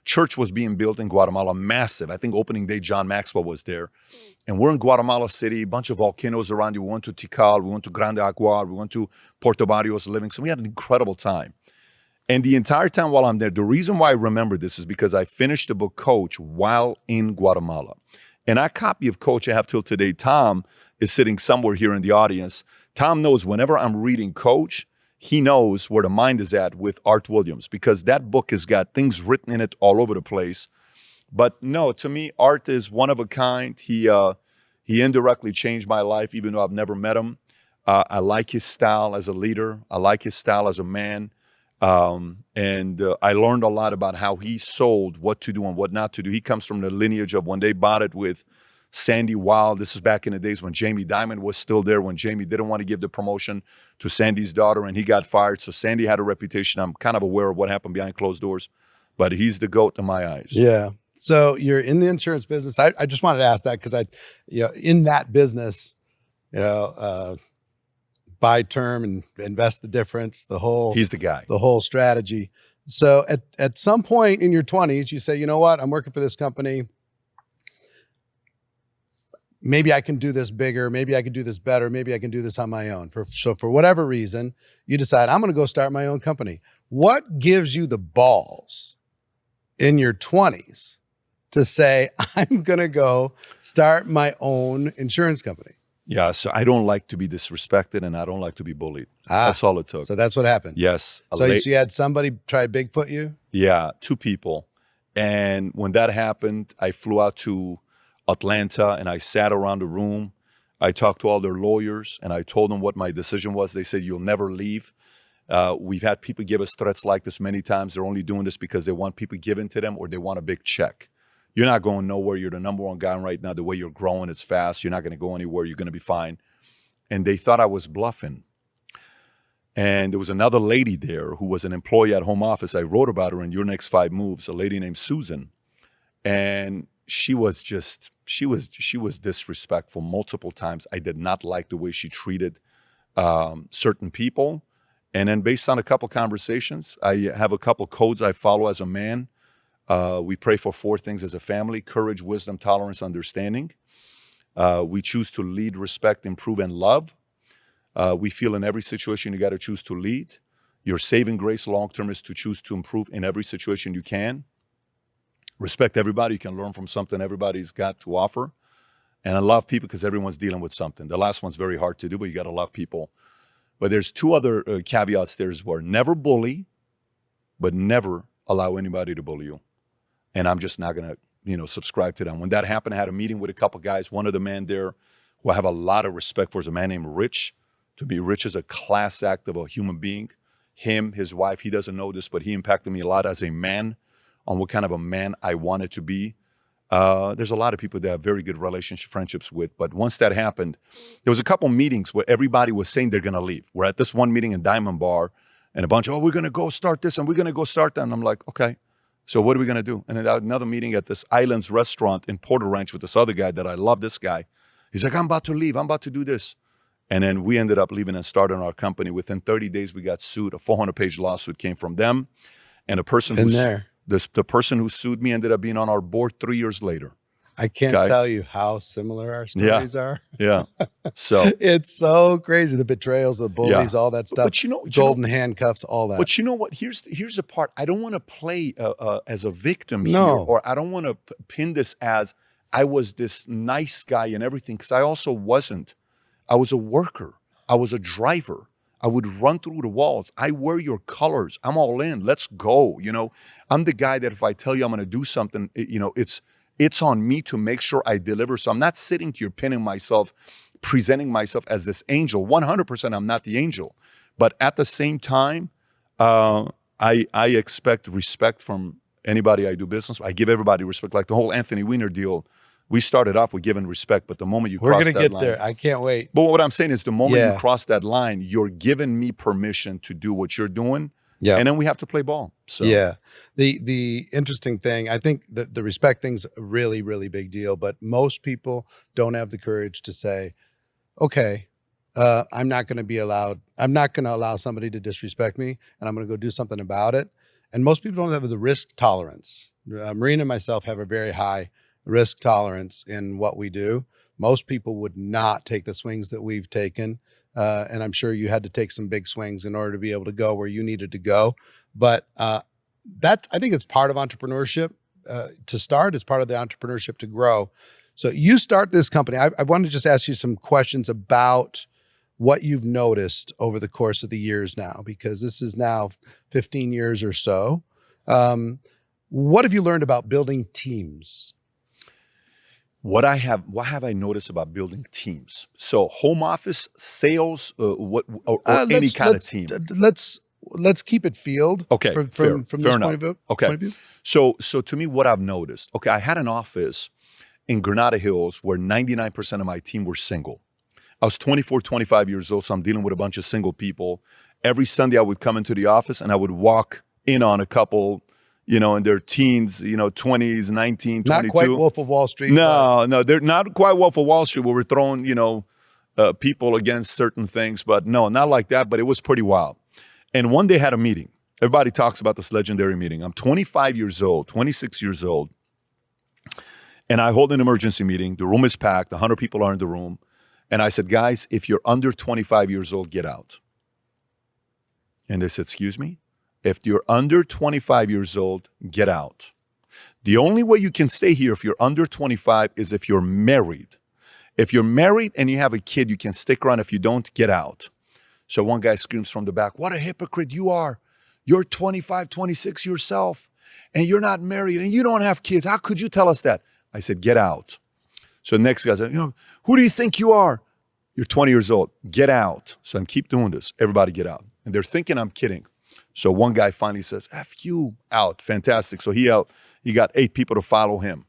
church was being built in Guatemala, massive. I think opening day, John Maxwell was there. And we're in Guatemala City, a bunch of volcanoes around you. We went to Tikal, we went to Grande Agua, we went to Puerto Barrios, Livingston. We had an incredible time. And the entire time while I'm there, the reason why I remember this is because I finished the book Coach while in Guatemala. And that copy of Coach I have till today. Tom is sitting somewhere here in the audience. Tom knows whenever I'm reading Coach, he knows where the mind is at with Art Williams, because that book has got things written in it all over the place. But no, to me, Art is one of a kind. He indirectly changed my life, even though I've never met him. I like his style as a leader. I like his style as a man. And I learned a lot about how he sold, what to do and what not to do. He comes from the lineage of when they bought it with Sandy Wild. This is back in the days when Jamie Dimon was still there, when Jamie didn't want to give the promotion to Sandy's daughter and he got fired. So Sandy had a reputation. I'm kind of aware of what happened behind closed doors, but he's the GOAT in my eyes. Yeah. So you're in the insurance business. I just wanted to ask that because in that business, buy term and invest the difference, He's the guy. the whole strategy. So at some point in your 20s, you say, "You know what? I'm working for this company. Maybe I can do this bigger. Maybe I can do this better. Maybe I can do this on my own." So for whatever reason, you decide, "I'm going to go start my own company." What gives you the balls in your 20s to say, "I'm going to go start my own insurance company"? Yeah, so I don't like to be disrespected and I don't like to be bullied. That's all it took. So that's what happened. Yes. So you had somebody try to Bigfoot you? Yeah, 2 people. And when that happened, I flew out to Atlanta and I sat around the room. I talked to all their lawyers and I told them what my decision was. They said, you'll never leave. We've had people give us threats like this many times. They're only doing this because they want people given to them or they want a big check. You're not going nowhere. You're the number one guy right now. The way you're growing, it's fast. You're not going to go anywhere. You're going to be fine. And they thought I was bluffing. And there was another lady there who was an employee at home office. I wrote about her in Your Next 5 Moves, a lady named Susan. And she was disrespectful multiple times. I did not like the way she treated certain people. And then based on a couple conversations, I have a couple codes I follow as a man. We pray for 4 things as a family: courage, wisdom, tolerance, understanding. We choose to lead, respect, improve, and love. We feel in every situation you got to choose to lead. Your saving grace long-term is to choose to improve in every situation you can. Respect everybody. You can learn from something everybody's got to offer. And I love people because everyone's dealing with something. The last one's very hard to do, but you got to love people. But there's 2 other caveats there where never bully, but never allow anybody to bully you. And I'm just not going to, subscribe to them. When that happened, I had a meeting with a couple guys. One of the men there who I have a lot of respect for is a man named Rich. To be Rich is a class act of a human being. Him, his wife, he doesn't know this, but he impacted me a lot as a man on what kind of a man I wanted to be. There's a lot of people that have very good friendships with, but once that happened, there was a couple meetings where everybody was saying they're going to leave. We're at this one meeting in Diamond Bar, and a bunch of, we're going to go start this, and we're going to go start that. And I'm like, okay, so what are we going to do? And then another meeting at this Islands restaurant in Porter Ranch with this other guy that I love, this guy. He's like, I'm about to leave. I'm about to do this. And then we ended up leaving and starting our company. Within 30 days, we got sued. A 400-page lawsuit came from them. And the person the person who sued me ended up being on our board 3 years later. I can't tell you how similar our stories are. Yeah. So it's so crazy. The betrayals, the bullies, all that stuff. But golden handcuffs, all that. But you know what? Here's the part. I don't want to play as a victim here, No. or I don't want to pin this as I was this nice guy and everything, because I also wasn't. I was a worker. I was a driver. I would run through the walls. I wear your colors. I'm all in. Let's go. I'm the guy that if I tell you I'm going to do something, it's on me to make sure I deliver. So I'm not sitting here pinning myself, presenting myself as this angel. 100% I'm not the angel. But at the same time, I expect respect from anybody I do business with. I give everybody respect. Like the whole Anthony Weiner deal, we started off with giving respect, but the moment you cross that line. We're going to get there. I can't wait. But what I'm saying is the moment you cross that line, you're giving me permission to do what you're doing. Yeah. And then we have to play ball. So yeah. The interesting thing, I think that the respect thing's a really, really big deal, but most people don't have the courage to say, okay, I'm not going to allow somebody to disrespect me, and I'm going to go do something about it. And most people don't have the risk tolerance. Marina and myself have a very high risk tolerance in what we do. Most people would not take the swings that we've taken. And I'm sure you had to take some big swings in order to be able to go where you needed to go. But I think it's part of entrepreneurship to start. It's part of the entrepreneurship to grow. So you start this company. I want to just ask you some questions about what you've noticed over the course of the years now, because this is now 15 years or so. What have you learned about building teams? What have I noticed about building teams? So home office, sales, or any kind of team. Let's keep it field. Okay, from fair this enough. Point of view. Okay, point of view? So to me, what I've noticed. Okay, I had an office in Granada Hills where 99% of my team were single. I was 24, 25 years old, so I'm dealing with a bunch of single people. Every Sunday, I would come into the office and I would walk in on a couple, in their teens, 20s, 19, 22. Not quite Wolf of Wall Street. No, they're not quite Wolf of Wall Street where we're throwing, people against certain things. But no, not like that, but it was pretty wild. And one day I had a meeting. Everybody talks about this legendary meeting. I'm 25 years old, 26 years old. And I hold an emergency meeting. The room is packed. 100 people are in the room. And I said, guys, if you're under 25 years old, get out. And they said, excuse me? If you're under 25 years old, get out. The only way you can stay here if you're under 25 is if you're married. If you're married and you have a kid, you can stick around. If you don't, get out. So one guy screams from the back, what a hypocrite you are. You're 25, 26 yourself, and you're not married, and you don't have kids. How could you tell us that? I said, get out. So the next guy said, who do you think you are? you're 20 years old, get out. So I'm keep doing this. Everybody get out. And they're thinking I'm kidding. So one guy finally says, F you, out. Fantastic. So he out. He got 8 people to follow him.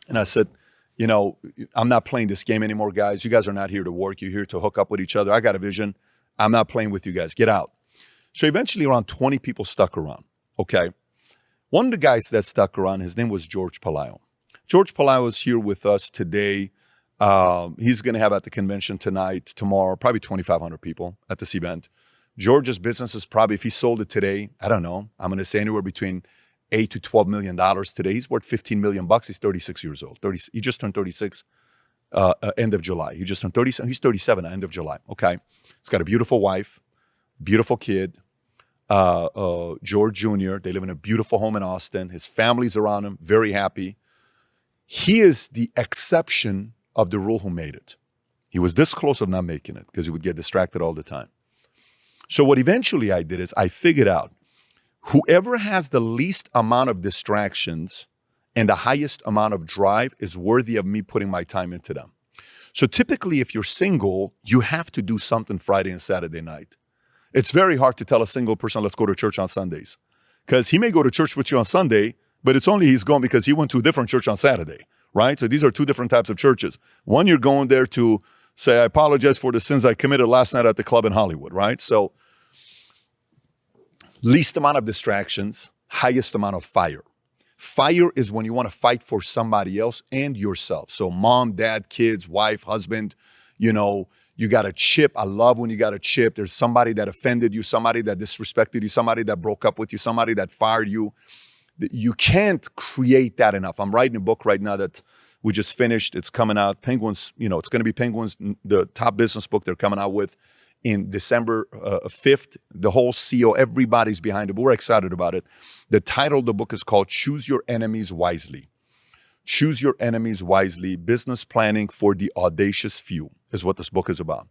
And I said, you know, I'm not playing this game anymore, guys. You guys are not here to work. You're here to hook up with each other. I got a vision. I'm not playing with you guys. Get out. So eventually around 20 people stuck around, okay? One of the guys that stuck around, his name was George Palaio. George Palaio is here with us today. He's going to have at the convention tonight, tomorrow, probably 2,500 people at this event. George's business is probably, if he sold it today, I don't know, I'm going to say anywhere between $8 to $12 million today. He's worth $15 million. He's 36 years old. He just turned 36 end of July. He just turned 37. He's 37 end of July. Okay. He's got a beautiful wife, beautiful kid, George Jr. They live in a beautiful home in Austin. His family's around him, very happy. He is the exception of the rule who made it. He was this close of not making it because he would get distracted all the time. So what eventually I did is I figured out whoever has the least amount of distractions and the highest amount of drive is worthy of me putting my time into them. So typically, if you're single, you have to do something Friday and Saturday night. It's very hard to tell a single person, let's go to church on Sundays. Because he may go to church with you on Sunday, but it's only he's going because he went to a different church on Saturday, right? So these are 2 different types of churches. One, you're going there to say, I apologize for the sins I committed last night at the club in Hollywood, right? So least amount of distractions, highest amount of fire. Fire is when you want to fight for somebody else and yourself. So mom, dad, kids, wife, husband, you know, you got a chip. I love when you got a chip. There's somebody that offended you, somebody that disrespected you, somebody that broke up with you, somebody that fired you. You can't create that enough. I'm writing a book right now that we just finished. It's coming out. Penguins, you know, it's going to be Penguins, the top business book they're coming out with in December 5th. The whole CEO, everybody's behind it, but we're excited about it. The title of the book is called Choose Your Enemies Wisely. Choose Your Enemies Wisely, Business Planning for the Audacious Few is what this book is about.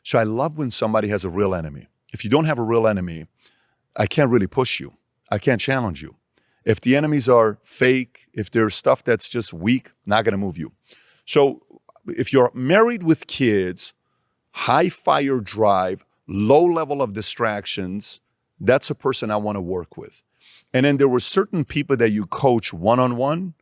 So I love when somebody has a real enemy. If you don't have a real enemy, I can't really push you. I can't challenge you. If the enemies are fake, if there's stuff that's just weak, not going to move you. So if you're married with kids, high fire drive, low level of distractions, that's a person I want to work with. And then there were certain people that you coach one-on-one.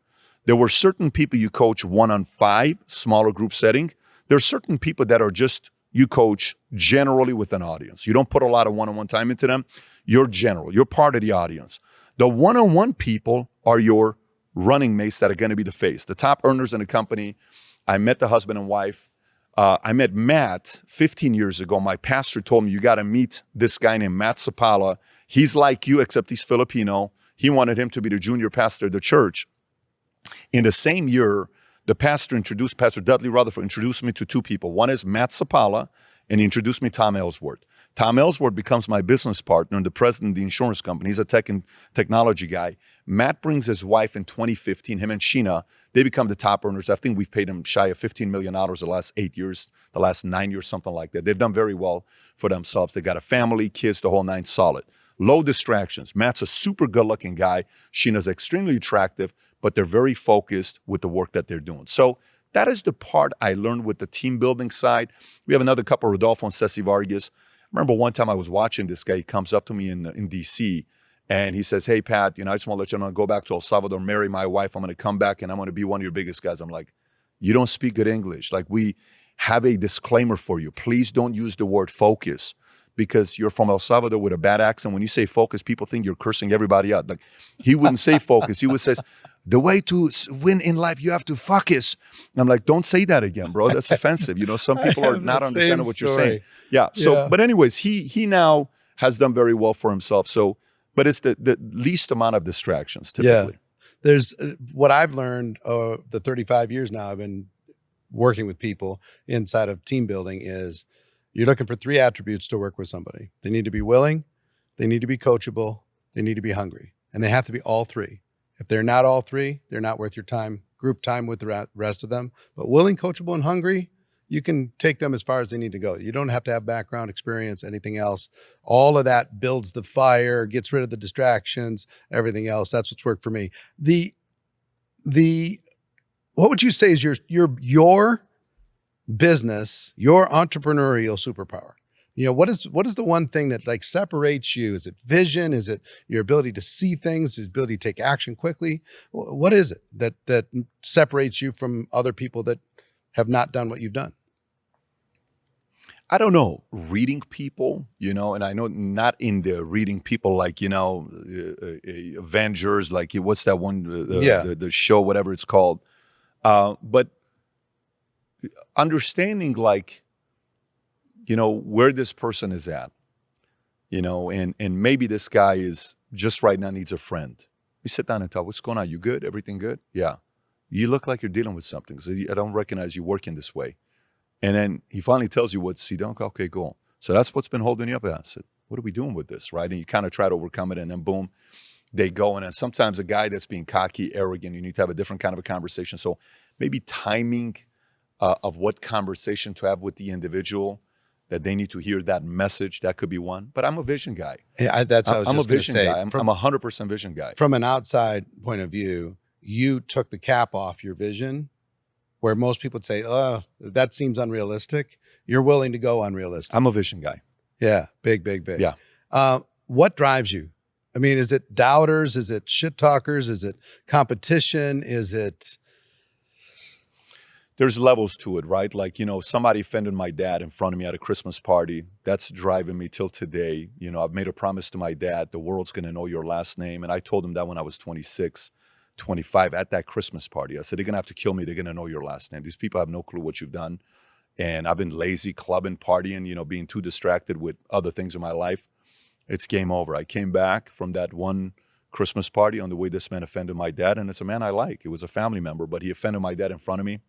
There were certain people you coach 1-on-5, smaller group setting. There are certain people that are just, you coach generally with an audience. You don't put a lot of one-on-one time into them. You're general. You're part of the audience. The one-on-one people are your running mates that are going to be the face. The top earners in the company. I met the husband and wife. I met Matt 15 years ago. My pastor told me, you got to meet this guy named Matt Sapala. He's like you, except he's Filipino. He wanted him to be the junior pastor of the church. In the same year, the pastor Dudley Rutherford introduced me to 2 people. One is Matt Sapala, and he introduced me to Tom Ellsworth. Tom Ellsworth becomes my business partner and the president of the insurance company. He's a tech and technology guy. Matt brings his wife in 2015, him and Sheena. They become the top earners. I think we've paid them shy of $15 million the last 8 years, the last 9 years, something like that. They've done very well for themselves. They got a family, kids, the whole 9, solid. Low distractions. Matt's a super good-looking guy. Sheena's extremely attractive, but they're very focused with the work that they're doing. So that is the part I learned with the team building side. We have another couple, Rodolfo and Ceci Vargas. I remember one time I was watching this guy. He comes up to me in D.C., and he says, hey, Pat, you know, I just want to let you know, I'm going to go back to El Salvador, marry my wife. I'm going to come back, and I'm going to be one of your biggest guys. I'm like, you don't speak good English. Like, we have a disclaimer for you. Please don't use the word focus because you're from El Salvador with a bad accent. When you say focus, people think you're cursing everybody out. Like, he wouldn't say focus. He would say, the way to win in life, you have to focus. And I'm like, don't say that again, bro. That's offensive. You know, some people are not understanding what you're saying. Yeah. So, but anyways, he now has done very well for himself. So, but it's the least amount of distractions typically. Yeah. There's what I've learned the 35 years now I've been working with people inside of team building is you're looking for 3 attributes to work with somebody. They need to be willing, they need to be coachable, they need to be hungry, and they have to be all 3. If they're not all 3, they're not worth your time, group time with the rest of them. But willing, coachable, and hungry, you can take them as far as they need to go. You don't have to have background experience, anything else. All of that builds the fire, gets rid of the distractions, everything else. That's what's worked for me. What would you say is your business, your entrepreneurial superpower? What is the one thing that like separates you? Is it vision? Is it your ability to see things? Is it ability to take action quickly? What is it that separates you from other people that have not done what you've done? I don't know, reading people, and I know not in the reading people like, Avengers, like what's that one, the show, whatever it's called. But understanding like, where this person is at, and maybe this guy is just right now needs a friend. You sit down and talk, what's going on? You good? Everything good? Yeah. You look like you're dealing with something. So I don't recognize you working this way. And then he finally tells you what's he done. Okay, cool. So that's what's been holding you up. I said, what are we doing with this, right? And you kind of try to overcome it, and then boom, they go. And then sometimes a guy that's being cocky, arrogant, you need to have a different kind of a conversation. So maybe timing of what conversation to have with the individual, that they need to hear that message. That could be one. But I'm a vision guy. Yeah, that's what I was I'm just a vision gonna say. guy. I'm a 100% vision guy. From an outside point of view, you took the cap off your vision, where most people would say, oh, that seems unrealistic. You're willing to go unrealistic. I'm a vision guy. Yeah, big. Yeah. What drives you? I mean, is it doubters? Is it shit talkers? Is it competition? Is it... There's levels to it, right? Like, somebody offended my dad in front of me at a Christmas party. That's driving me till today. I've made a promise to my dad, the world's going to know your last name. And I told him that when I was 26, 25 at that Christmas party. I said, they're going to have to kill me. They're going to know your last name. These people have no clue what you've done. And I've been lazy, clubbing, partying, being too distracted with other things in my life. It's game over. I came back from that one Christmas party on the way this man offended my dad. And it's a man I like. It was a family member, but he offended my dad in front of me.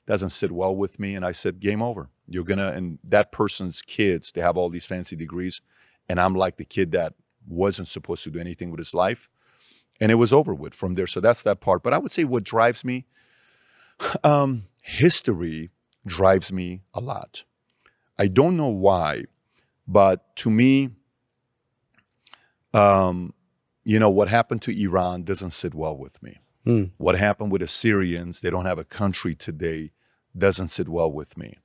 Doesn't sit well with me. And I said, game over. And that person's kids, they have all these fancy degrees. And I'm like the kid that wasn't supposed to do anything with his life. And it was over with from there. So that's that part. But I would say what drives me, history drives me a lot. I don't know why, but to me, what happened to Iran doesn't sit well with me. What happened with the Syrians, they don't have a country today, doesn't sit well with me.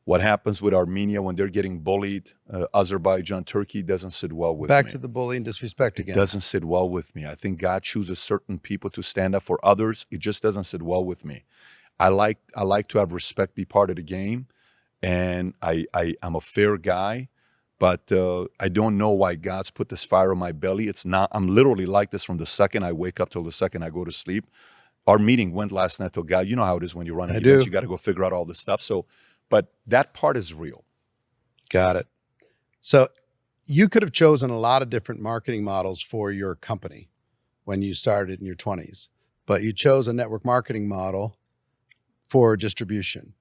What happens with Armenia when they're getting bullied, Azerbaijan, Turkey, doesn't sit well with me. Back to the bully and disrespect again. It doesn't sit well with me. I think God chooses certain people to stand up for others. It just doesn't sit well with me. I like to have respect be part of the game, and I'm a fair guy, but I don't know why God's put this fire in my belly. It's not. I'm literally like this from the second I wake up till the second I go to sleep. Our meeting went last night till God. You know how it is when you run. You got to go figure out all this stuff. So. But that part is real. Got it. So you could have chosen a lot of different marketing models for your company when you started in your 20s, but you chose a network marketing model for distribution.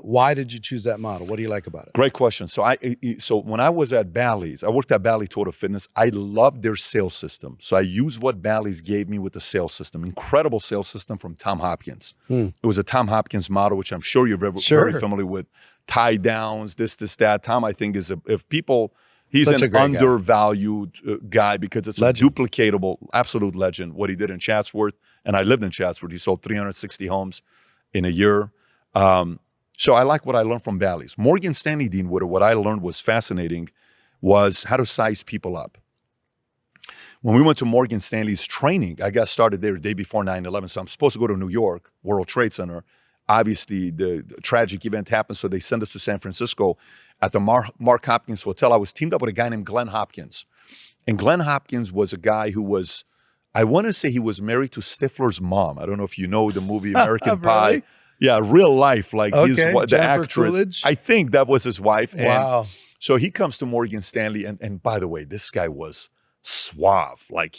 Why did you choose that model? What do you like about it? Great question. So when I was at Bally's, I worked at Bally Total Fitness. I loved their sales system. So I used what Bally's gave me with the sales system. Incredible sales system from Tom Hopkins. It was a Tom Hopkins model, which I'm sure you're very familiar with. Tie downs, this, that. Tom, I think, he's such an undervalued guy because it's legend. A duplicatable, absolute legend, what he did in Chatsworth. And I lived in Chatsworth. He sold 360 homes in a year. So I like what I learned from Bally's. Morgan Stanley, Dean Woodard, what I learned was fascinating was how to size people up. When we went to Morgan Stanley's training, I got started there the day before 9/11. So I'm supposed to go to New York, World Trade Center. Obviously, the tragic event happened, so they sent us to San Francisco at the Mark Hopkins Hotel. I was teamed up with a guy named Glenn Hopkins. And Glenn Hopkins was a guy who was, I want to say he was married to Stifler's mom. I don't know if you know the movie American Pie. Really? Yeah, real life, like he's the Jennifer actress. Coolidge? I think that was his wife. And wow. So he comes to Morgan Stanley, and by the way, this guy was suave. Like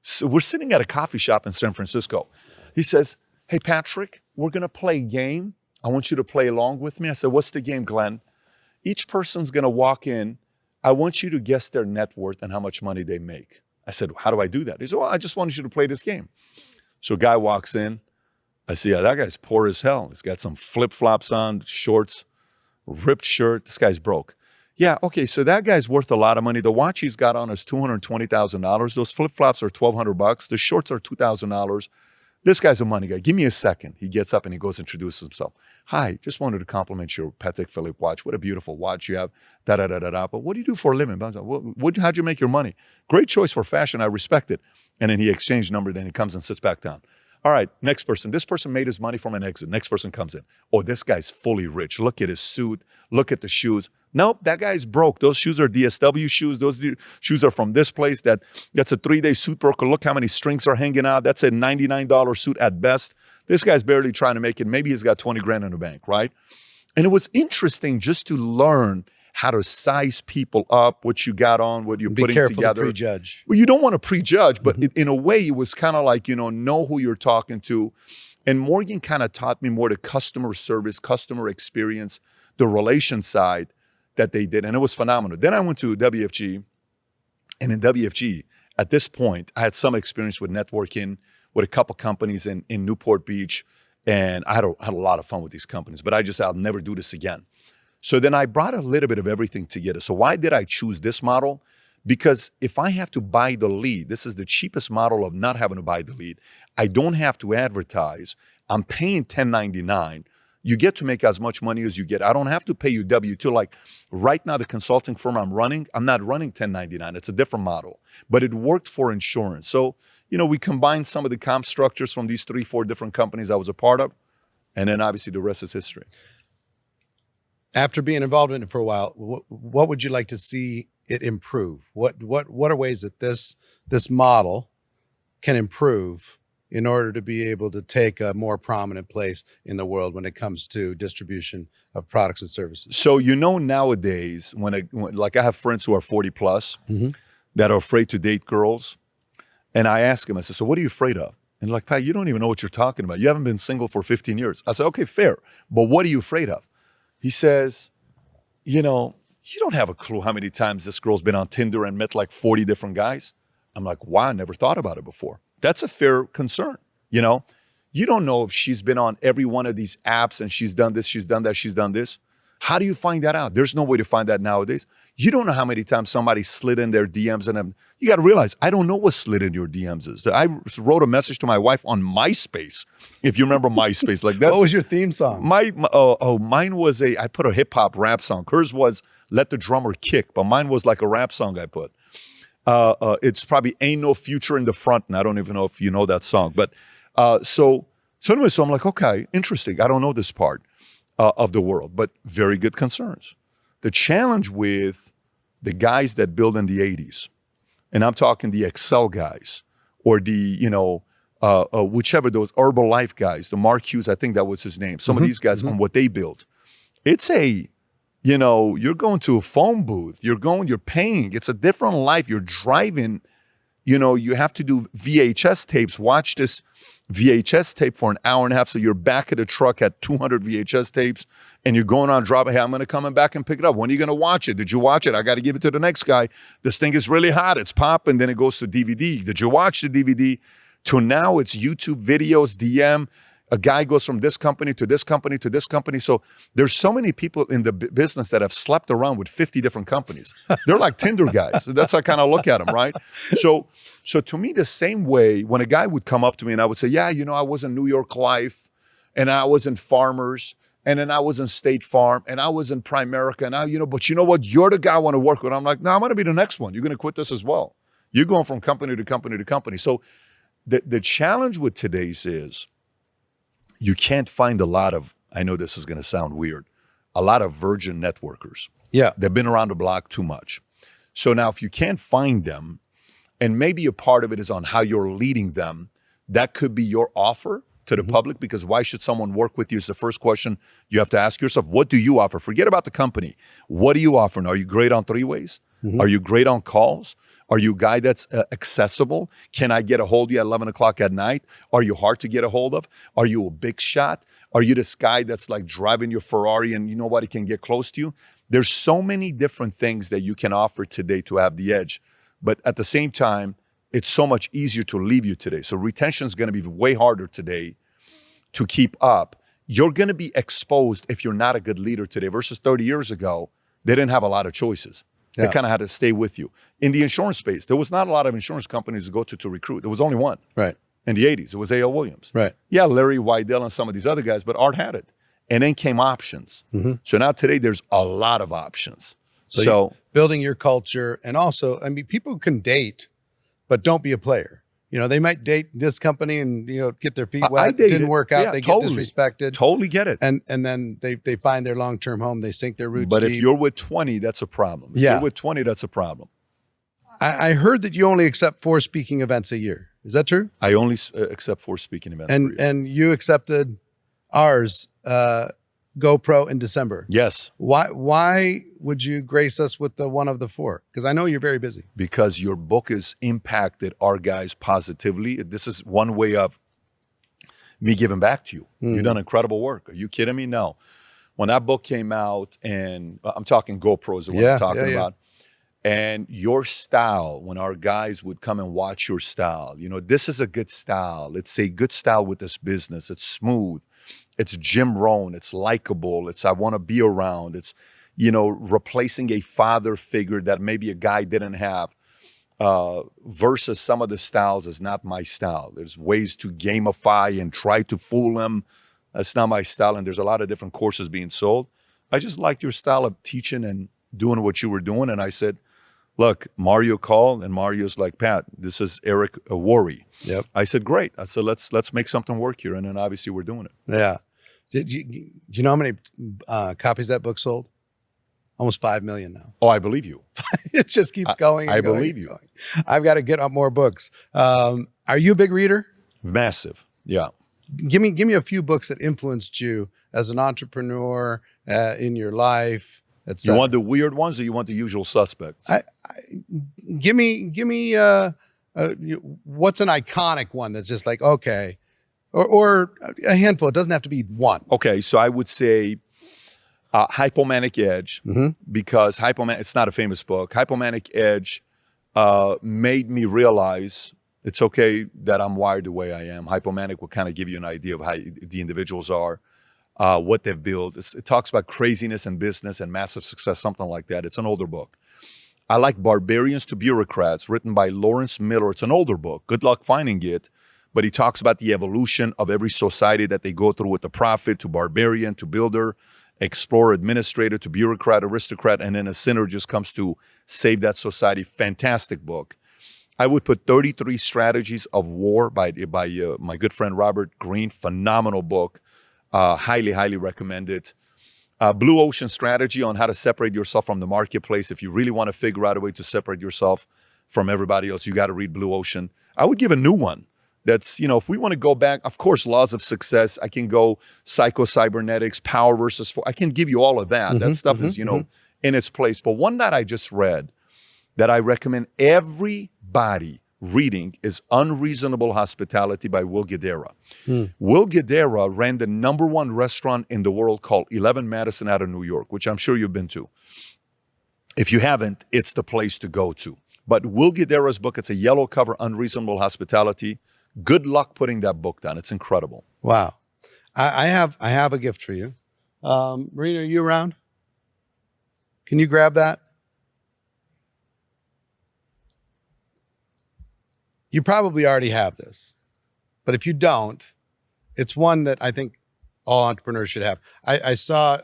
so we're sitting at a coffee shop in San Francisco. He says, hey, Patrick, we're going to play a game. I want you to play along with me. I said, what's the game, Glenn? Each person's going to walk in. I want you to guess their net worth and how much money they make. I said, how do I do that? He said, well, I just wanted you to play this game. So a guy walks in. I see, yeah, that guy's poor as hell. He's got some flip-flops on, shorts, ripped shirt. This guy's broke. Yeah, okay, so that guy's worth a lot of money. The watch he's got on is $220,000. Those flip-flops are $1,200. The shorts are $2,000. This guy's a money guy. Give me a second. He gets up and he goes and introduces himself. Hi, just wanted to compliment your Patek Philippe watch. What a beautiful watch you have. Da da da da da. But what do you do for a living? How'd you make your money? Great choice for fashion. I respect it. And then he exchanged number. Then he comes and sits back down. All right, next person. This person made his money from an exit. Next person comes in. Oh, this guy's fully rich. Look at his suit. Look at the shoes. Nope, that guy's broke. Those shoes are DSW shoes. Those shoes are from this place. That's a 3-day suit broker. Look how many strings are hanging out. That's a $99 suit at best. This guy's barely trying to make it. Maybe he's got 20 grand in the bank, right? And it was interesting just to learn how to size people up, what you got on, what you're putting together. Be careful to prejudge. Well, you don't want to prejudge, but in a way, it was kind of like, know who you're talking to. And Morgan kind of taught me more the customer service, customer experience, the relation side that they did. And it was phenomenal. Then I went to WFG. And in WFG, at this point, I had some experience with networking with a couple companies in Newport Beach. And I had a lot of fun with these companies. But I'll never do this again. So then I brought a little bit of everything together. So why did I choose this model? Because if I have to buy the lead, this is the cheapest model of not having to buy the lead. I don't have to advertise. I'm paying 1099. You get to make as much money as you get. I don't have to pay you W-2. Like right now, the consulting firm I'm not running 1099. It's a different model, but it worked for insurance. So, we combined some of the comp structures from these 3-4 different companies I was a part of. And then obviously the rest is history. After being involved in it for a while, what would you like to see it improve? What are ways that this model can improve in order to be able to take a more prominent place in the world when it comes to distribution of products and services? So nowadays, when I have friends who are 40 plus that are afraid to date girls, and I ask them, I said, so what are you afraid of? And like, Pat, you don't even know what you're talking about. You haven't been single for 15 years. I said, okay, fair. But what are you afraid of? He says, you don't have a clue how many times this girl's been on Tinder and met like 40 different guys. I'm like, wow, I never thought about it before. That's a fair concern. You don't know if she's been on every one of these apps and she's done this, she's done that, she's done this. How do you find that out? There's no way to find that nowadays. You don't know how many times somebody slid in their DMs and you got to realize, I don't know what slid in your DMs is. I wrote a message to my wife on MySpace, if you remember MySpace. Like that's, what was your theme song? Mine was I put a hip hop rap song. Hers was Let the Drummer Kick, but mine was like a rap song I put. It's probably Ain't No Future in the Front, and I don't even know if you know that song. But so I'm like, okay, interesting. I don't know this part of the world, but very good concerns. The challenge with the guys that build in the 80s, and I'm talking the Excel guys or the, whichever those Herbalife guys, the Mark Hughes, I think that was his name. Some of these guys on what they built. It's you're going to a phone booth, you're paying. It's a different life. You're driving, you have to do VHS tapes. Watch this VHS tape for an hour and a half. So you're back at the truck at 200 VHS tapes and you're going on dropping. Hey, I'm going to come back and pick it up. When are you going to watch it? Did you watch it? I got to give it to the next guy. This thing is really hot. It's popping. Then it goes to DVD. Did you watch the DVD? To now it's YouTube videos, DM. A guy goes from this company to this company to this company. So there's so many people in the business that have slept around with 50 different companies. They're like Tinder guys. So that's how I kind of look at them, right? So to me, the same way, when a guy would come up to me and I would say, yeah, I was in New York Life and I was in Farmers and then I was in State Farm and I was in Primerica and but you know what? You're the guy I want to work with. I'm like, no, I'm going to be the next one. You're going to quit this as well. You're going from company to company to company. So the challenge with today's is, you can't find a lot of, I know this is going to sound weird, a lot of virgin networkers. Yeah. They've been around the block too much. So now if you can't find them, and maybe a part of it is on how you're leading them, that could be your offer to the public, because why should someone work with you is the first question you have to ask yourself. What do you offer? Forget about the company. What do you offer? Are you great on three-ways? Are you great on calls? Are you a guy that's accessible? Can I get a hold of you at 11 o'clock at night? Are you hard to get a hold of? Are you a big shot? Are you this guy that's like driving your Ferrari and nobody can get close to you? There's so many different things that you can offer today to have the edge. But at the same time, it's so much easier to leave you today. So retention is going to be way harder today to keep up. You're going to be exposed if you're not a good leader today versus 30 years ago. They didn't have a lot of choices. They kind of had to stay with you. In the insurance space, there was not a lot of insurance companies to go to recruit. There was only one. Right. in the 80s. It was A.L. Williams. Right. Yeah, Larry Weidel and some of these other guys, but Art had it. And then came options. So now today there's a lot of options. So, So building your culture, and also, I mean, people can date, but don't be a player. You know, they might date this company and, you know, get their feet wet. I dated. Didn't work out. Yeah, they totally. get disrespected. Totally get it. And then they find their long-term home. They sink their roots But if deep. you're with 20, that's a problem. If Yeah. you're with 20, that's a problem. I heard that you only accept 4 speaking events a year. Is that true? I only accept 4 speaking events. per year. And you accepted ours, GoPro, in December. Yes, Why would you grace us with the one of the 4? Because I know you're very busy. because your book has impacted our guys positively. This is one way of me giving back to you. You've done incredible work. Are you kidding me? No. When that book came out, and I'm talking GoPros, is what I'm talking about. And your style, when our guys would come and watch your style, you know, this is a good style. It's a good style with this business. It's smooth. It's Jim Rohn. It's likable. It's I want to be around. It's, you know, replacing a father figure that maybe a guy didn't have, versus some of the styles is not my style. There's ways to gamify and try to fool them. That's not my style. And there's a lot of different courses being sold. I just liked your style of teaching and doing what you were doing. And I said, look, Mario called, and Mario's like, Pat, this is Eric Worre. Yep. I said, great. I said, let's make something work here. And then obviously we're doing it. Yeah. Do you know how many copies that book sold? Almost 5 million now. Oh, I believe you. It just keeps going. And I going believe and you. going. I've got to get up more books. Are you a big reader? Massive. Yeah. Give me a few books that influenced you as an entrepreneur in your life. You want the weird ones, or you want the usual suspects? Give me what's an iconic one that's just like, okay, or a handful. It doesn't have to be one. Okay, so I would say Hypomanic Edge, because it's not a famous book. Hypomanic Edge made me realize it's okay that I'm wired the way I am. Hypomanic will kind of give you an idea of how the individuals are, what they've built. It talks about craziness in business and massive success, something like that. It's an older book. I like Barbarians to Bureaucrats, written by Lawrence Miller. It's an older book. Good luck finding it. But he talks about the evolution of every society that they go through, with the prophet to barbarian to builder, explorer, administrator to bureaucrat, aristocrat, and then a sinner just comes to save that society. Fantastic book. I would put 33 Strategies of War by my good friend Robert Greene. Phenomenal book. Highly, highly recommend it. Blue Ocean Strategy on how to separate yourself from the marketplace. If you really want to figure out a way to separate yourself from everybody else, you got to read Blue Ocean. I would give a new one. That's, if we want to go back, of course, Laws of Success. I can go Psycho-Cybernetics, Power versus Force. I can give you all of that. That stuff is, in its place. But one that I just read that I recommend everybody reading is Unreasonable Hospitality by Will Guidara. Will Guidara ran the #1 restaurant in the world called 11 Madison out of New York, which I'm sure you've been to. If you haven't, it's the place to go to. But Will Guidara's book, it's a yellow cover, Unreasonable Hospitality. Good luck putting that book down. It's incredible. Wow. I have a gift for you. Marina, are you around? Can you grab that? You probably already have this, but if you don't, it's one that I think all entrepreneurs should have. I saw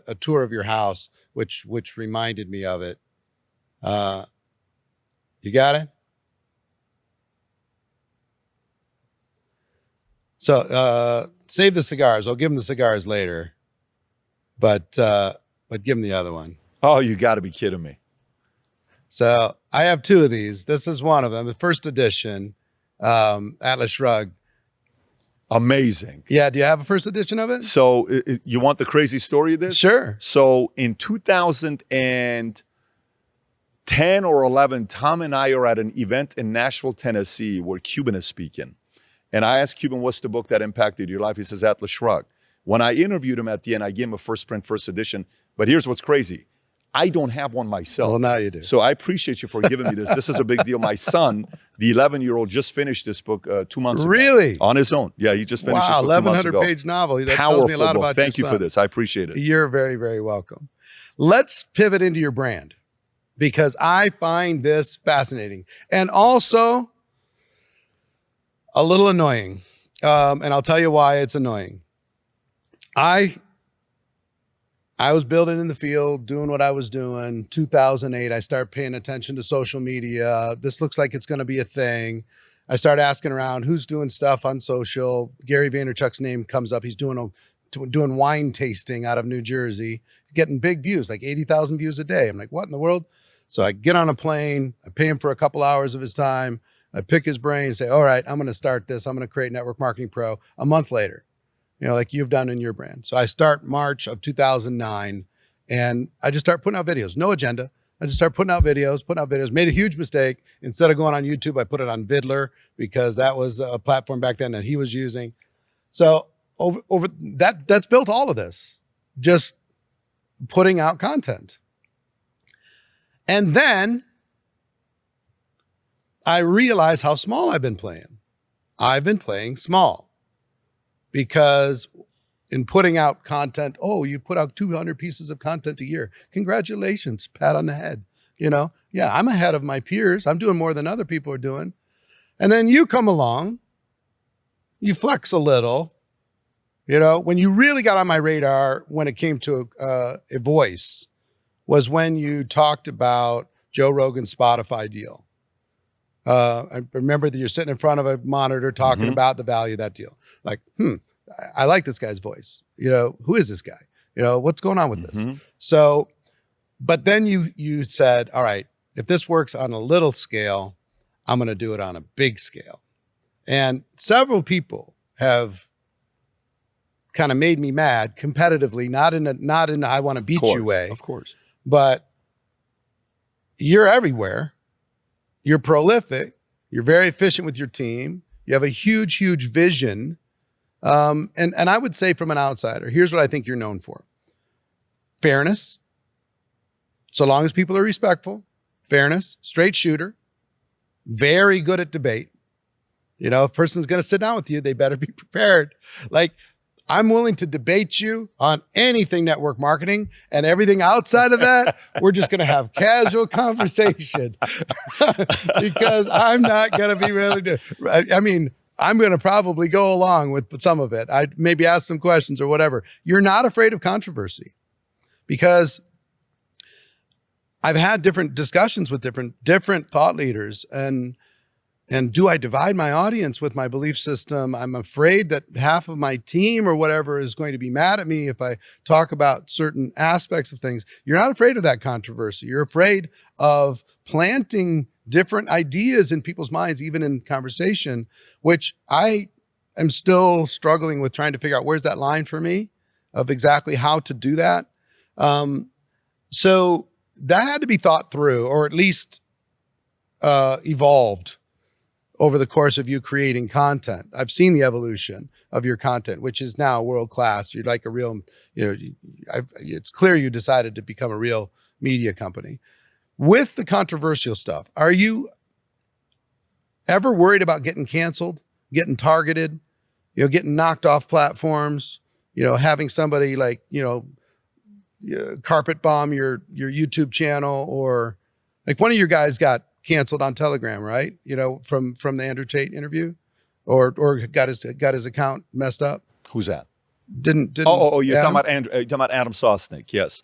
a tour of your house, which reminded me of it. You got it? So save the cigars. I'll give him the cigars later, but give him the other one. Oh, you got to be kidding me. So I have 2 of these. This is one of them, the first edition, Atlas Shrugged. Amazing. Yeah. Do you have a first edition of it? So you want the crazy story of this? Sure. So in 2010 or 11, Tom and I are at an event in Nashville, Tennessee, where Cuban is speaking. And I asked Cuban, what's the book that impacted your life? He says, Atlas Shrugged. When I interviewed him at the end, I gave him a first print, first edition. But here's what's crazy. I don't have one myself. Well, now you do. So I appreciate you for giving me this. This is a big deal. My son, the 11-year-old, just finished this book 2 months ago. Really? On his own. Yeah, he just finished this book 2 months ago. 1,100-page novel. That Powerful tells me a lot book. about Thank you your for son. this. I appreciate it. You're very, very welcome. Let's pivot into your brand, because I find this fascinating. And also, a little annoying. And I'll tell you why it's annoying. I was building in the field, doing what I was doing. 2008, I start paying attention to social media. This looks like it's going to be a thing. I start asking around who's doing stuff on social. Gary Vaynerchuk's name comes up. He's doing wine tasting out of New Jersey, getting big views, like 80,000 views a day. I'm like, what in the world? So I get on a plane. I pay him for a couple hours of his time. I pick his brain and say, all right, I'm going to start this. I'm going to create Network Marketing Pro a month later, like you've done in your brand. So I start March of 2009 and I just start putting out videos, no agenda. I just start putting out videos, made a huge mistake. Instead of going on YouTube, I put it on Vidler because that was a platform back then that he was using. So over that's built all of this, just putting out content. And then I realize how small I've been playing. I've been playing small because in putting out content, oh, you put out 200 pieces of content a year. Congratulations, pat on the head. Yeah, I'm ahead of my peers. I'm doing more than other people are doing. And then you come along, you flex a little. When you really got on my radar when it came to a voice was when you talked about Joe Rogan's Spotify deal. I remember that you're sitting in front of a monitor talking about the value of that deal. Like, I like this guy's voice. Who is this guy? What's going on with this? So, but then you said, all right, if this works on a little scale, I'm going to do it on a big scale. And several people have kind of made me mad competitively, not in a I want to beat you way. Of course. But you're everywhere. You're prolific. You're very efficient with your team. You have a huge, huge vision. And I would say from an outsider, here's what I think you're known for. Fairness. So long as people are respectful. Fairness. Straight shooter. Very good at debate. If a person's going to sit down with you, they better be prepared. Like, I'm willing to debate you on anything network marketing, and everything outside of that, we're just going to have casual conversation because I'm not going to be really I'm going to probably go along with some of it. I'd maybe ask some questions or whatever. You're not afraid of controversy because I've had different discussions with different thought leaders, and do I divide my audience with my belief system? I'm afraid that half of my team or whatever is going to be mad at me if I talk about certain aspects of things. You're not afraid of that controversy. You're afraid of planting different ideas in people's minds, even in conversation, which I am still struggling with trying to figure out where's that line for me of exactly how to do that. So that had to be thought through, or at least evolved over the course of you creating content. I've seen the evolution of your content, which is now world-class. You're like a real, it's clear you decided to become a real media company. With the controversial stuff, are you ever worried about getting canceled, getting targeted, getting knocked off platforms, having somebody like, carpet bomb your YouTube channel, or like one of your guys got canceled on Telegram, right? From the Andrew Tate interview, or got his account messed up. Who's that? Didn't. Oh, you're talking about Andrew. You're talking about Adam Sosnick. Yes.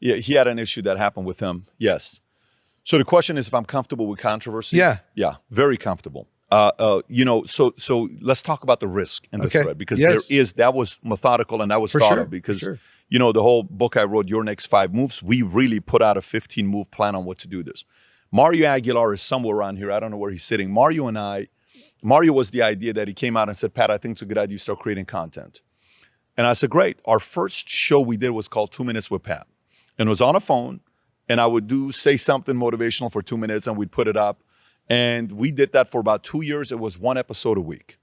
Yeah, he had an issue that happened with him. Yes. So the question is if I'm comfortable with controversy. Yeah. Yeah, very comfortable. So let's talk about the risk and the threat, because that was methodical and that was thought of, because the whole book I wrote, Your Next 5 Moves, we really put out a 15-move plan on what to do this. Mario Aguilar is somewhere around here. I don't know where he's sitting. Mario was the idea that he came out and said, Pat, I think it's a good idea you start creating content. And I said, great. Our first show we did was called 2 Minutes with Pat. And it was on a phone. And I would say something motivational for 2 minutes and we'd put it up. And we did that for about 2 years. It was 1 episode a week.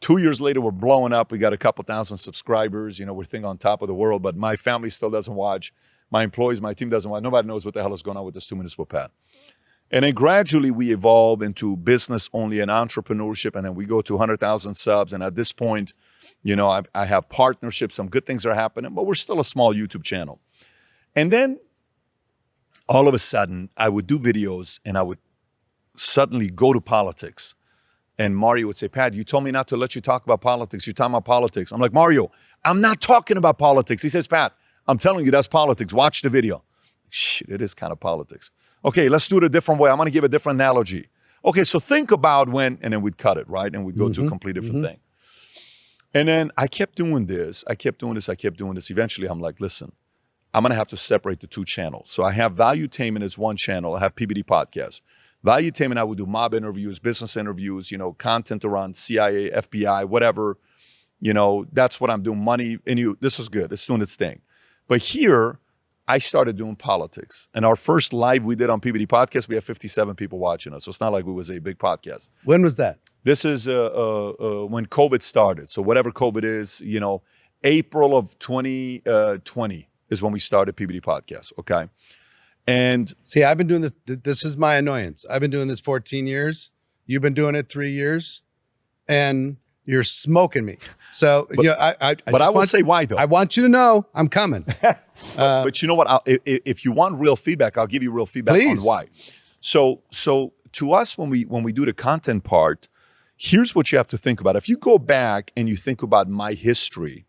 2 years later, we're blowing up. We got a couple thousand subscribers. We're thinking on top of the world. But my family still doesn't watch. My employees, my team doesn't watch. Nobody knows what the hell is going on with this 2 Minutes with Pat. And then gradually we evolve into business only and entrepreneurship. And then we go to 100,000 subs. And at this point, I have partnerships. Some good things are happening, but we're still a small YouTube channel. And then all of a sudden I would do videos and I would suddenly go to politics. And Mario would say, Pat, you told me not to let you talk about politics. You're talking about politics. I'm like, Mario, I'm not talking about politics. He says, Pat, I'm telling you, that's politics. Watch the video. Shit, it is kind of politics. Okay, let's do it a different way. I'm going to give a different analogy. Okay, so think about when, and then we'd cut it, right? And we'd go to a completely different thing. And then I kept doing this. Eventually, I'm like, listen, I'm going to have to separate the two channels. So I have Valuetainment as one channel. I have PBD Podcast. Valuetainment, I would do mob interviews, business interviews, content around CIA, FBI, whatever. That's what I'm doing. Money, and this is good. It's doing its thing. But here, I started doing politics. And our first live we did on PBD Podcast, we had 57 people watching us. So it's not like it was a big podcast. When was that? This is when COVID started. So whatever COVID is, April of 2020 is when we started PBD Podcast, okay? And see, I've been doing this. This is my annoyance. I've been doing this 14 years. You've been doing it 3 years, and you're smoking me. So, I will say why, though. I want you to know I'm coming. But you know what? If you want real feedback, I'll give you real feedback on why. So to us, when we do the content part, here's what you have to think about. If you go back and you think about my history,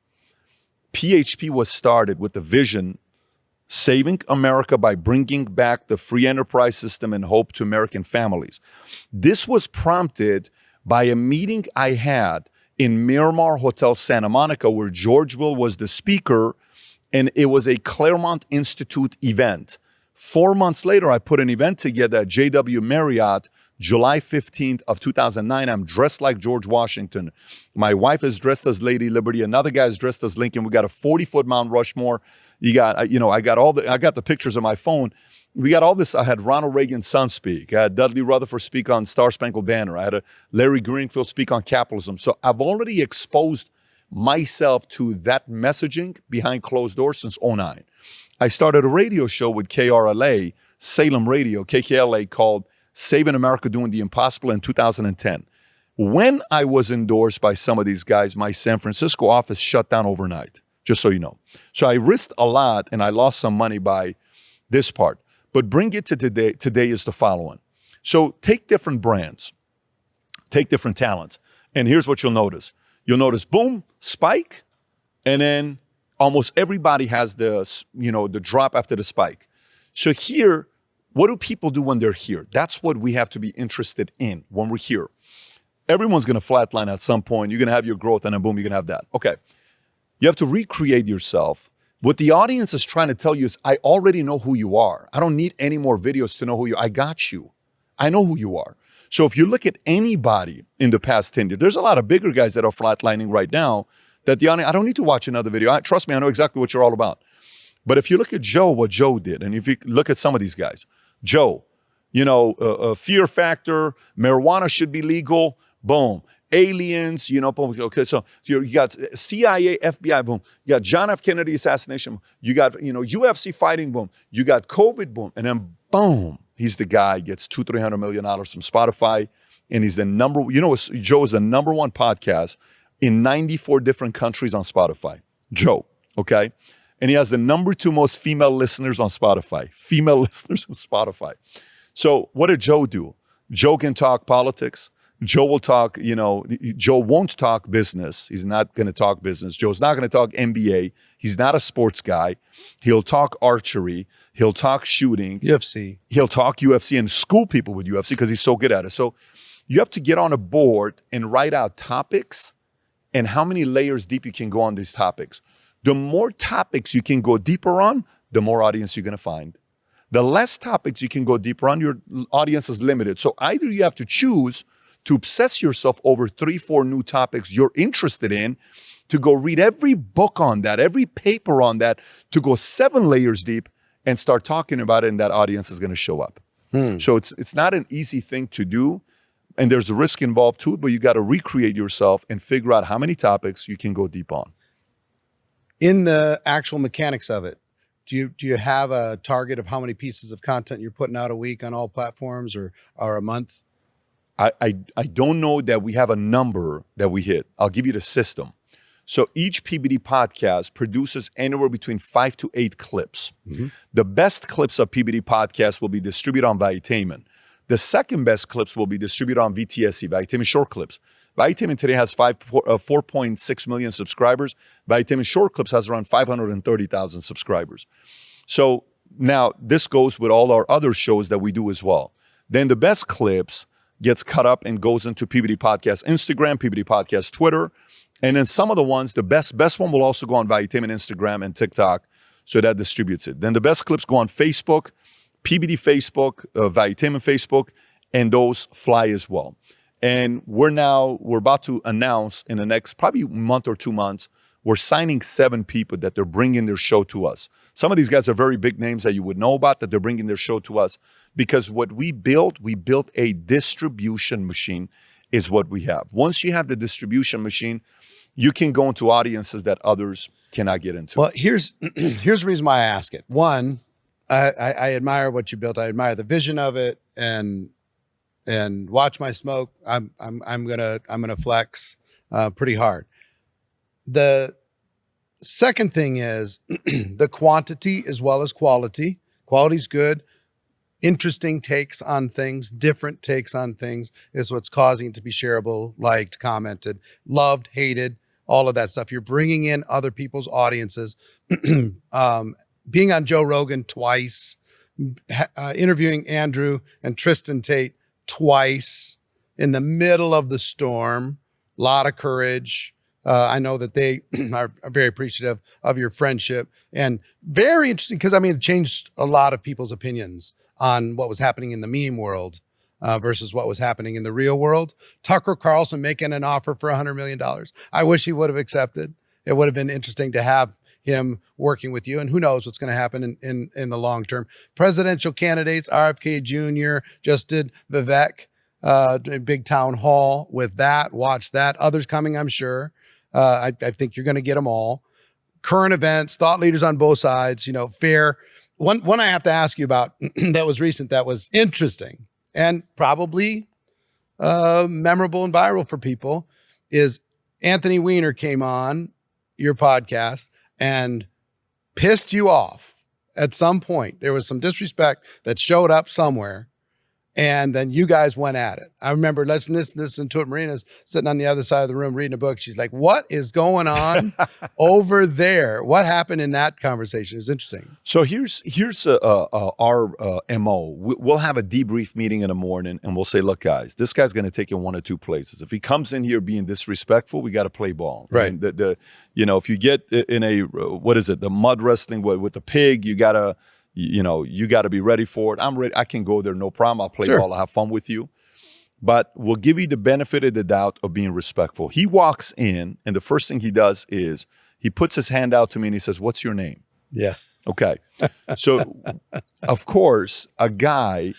PHP was started with the vision saving America by bringing back the free enterprise system and hope to American families. This was prompted by a meeting I had in Miramar Hotel Santa Monica where George Will was the speaker, and it was a Claremont Institute event. 4 months later, I put an event together at JW Marriott, July 15th of 2009. I'm dressed like George Washington. My wife is dressed as Lady Liberty. Another guy is dressed as Lincoln. We got a 40-foot Mount Rushmore. I got the pictures on my phone. We got all this. I had Ronald Reagan's son speak. I had Dudley Rutherford speak on Star Spangled Banner. I had Larry Greenfield speak on capitalism. So I've already exposed myself to that messaging behind closed doors since 2009. I started a radio show with KRLA, Salem Radio, KKLA, called Saving America Doing the Impossible in 2010. When I was endorsed by some of these guys, my San Francisco office shut down overnight, just so you know. So I risked a lot and I lost some money by this part. But bring it to today. Today is the following. So take different brands, take different talents. And here's what you'll notice. You'll notice, boom, spike, and then almost everybody has the drop after the spike. So here, what do people do when they're here? That's what we have to be interested in when we're here. Everyone's going to flatline at some point. You're going to have your growth, and then boom, you're going to have that. Okay. You have to recreate yourself. What the audience is trying to tell you is, I already know who you are. I don't need any more videos to know who you are. I got you. I know who you are. So if you look at anybody in the past 10 years, there's a lot of bigger guys that are flatlining right now that the audience, I don't need to watch another video. Trust me, I know exactly what you're all about. But if you look at Joe, what Joe did, and if you look at some of these guys, Joe, fear factor, marijuana should be legal, boom. Aliens, okay, so you got CIA, FBI, boom. You got John F. Kennedy assassination, you got, UFC fighting, boom. You got COVID, boom. And then boom, he's the guy, gets $200-300 million from Spotify, and he's the Joe is the number one podcast in 94 different countries on Spotify. Joe, okay? And he has the number 2 most female listeners on Spotify. Female listeners on Spotify. So what did Joe do? Joe can talk politics. Joe will talk, Joe won't talk business. He's not going to talk business. Joe's not going to talk NBA. He's not a sports guy. He'll talk archery. He'll talk shooting. UFC. He'll talk UFC and school people with UFC because he's so good at it. So you have to get on a board and write out topics and how many layers deep you can go on these topics. The more topics you can go deeper on, the more audience you're going to find. The less topics you can go deeper on, your audience is limited. So either you have to choose to obsess yourself over 3-4 new topics you're interested in, to go read every book on that, every paper on that, to go 7 layers deep and start talking about it, and that audience is going to show up. So it's not an easy thing to do, and there's a risk involved too, but you got to recreate yourself and figure out how many topics you can go deep on. In the actual mechanics of it, do you have a target of how many pieces of content you're putting out a week on all platforms or a month? I don't know that we have a number that we hit. I'll give you the system. So each PBD podcast produces anywhere between 5 to 8 clips. Mm-hmm. The best clips of PBD podcast will be distributed on Valuetainment. The second best clips will be distributed on VTSC, Valuetainment Short Clips. Valuetainment today has 4.6 million subscribers. Valuetainment Short Clips has around 530,000 subscribers. So now this goes with all our other shows that we do as well. Then the best clips gets cut up and goes into PBD Podcast Instagram, PBD Podcast Twitter. And then some of the ones, the best one will also go on Valuetainment Instagram and TikTok. So that distributes it. Then the best clips go on Facebook, PBD Facebook, Valuetainment Facebook, and those fly as well. And we're about to announce in the next probably month or 2 months, we're signing 7 people that they're bringing their show to us. Some of these guys are very big names that you would know about, that they're bringing their show to us, because what we built a distribution machine is what we have. Once you have the distribution machine, you can go into audiences that others cannot get into. Well, here's the reason why I ask it. One, I admire what you built. I admire the vision of it, and watch my smoke. I'm gonna flex pretty hard. The second thing is the quantity as well as quality. Quality's good. Interesting takes on things, different takes on things is what's causing it to be shareable, liked, commented, loved, hated, all of that stuff. You're bringing in other people's audiences. Being on Joe Rogan twice, interviewing Andrew and Tristan Tate twice in the middle of the storm, a lot of courage. I know that they are very appreciative of your friendship, and very interesting because, I mean, it changed a lot of people's opinions on what was happening in the meme world versus what was happening in the real world. Tucker Carlson making an offer for $100 million. I wish he would have accepted. It would have been interesting to have him working with you, and who knows what's going to happen in the long term. Presidential candidates, RFK Jr. just did Vivek, a big town hall with that. Watch that. Others coming, I'm sure. I think you're going to get them all. Current events, thought leaders on both sides, fair. One I have to ask you about that was recent, that was interesting and probably memorable and viral for people is Anthony Weiner came on your podcast and pissed you off at some point. There was some disrespect that showed up somewhere, and then you guys went at it. I remember listening to it. Marina's sitting on the other side of the room reading a book. She's like, what is going on over there? What happened in that conversation? It's interesting. So here's our MO. We'll have a debrief meeting in the morning, and we'll say, look, guys, this guy's going to take you one or two places. If he comes in here being disrespectful, we got to play ball. Right. And if you get in the mud wrestling with the pig, you got to be ready for it. I'm ready. I can go there, no problem. I'll play ball. I'll have fun with you. But we'll give you the benefit of the doubt of being respectful. He walks in, and the first thing he does is he puts his hand out to me, and he says, what's your name? Yeah. Okay. So, of course, a guy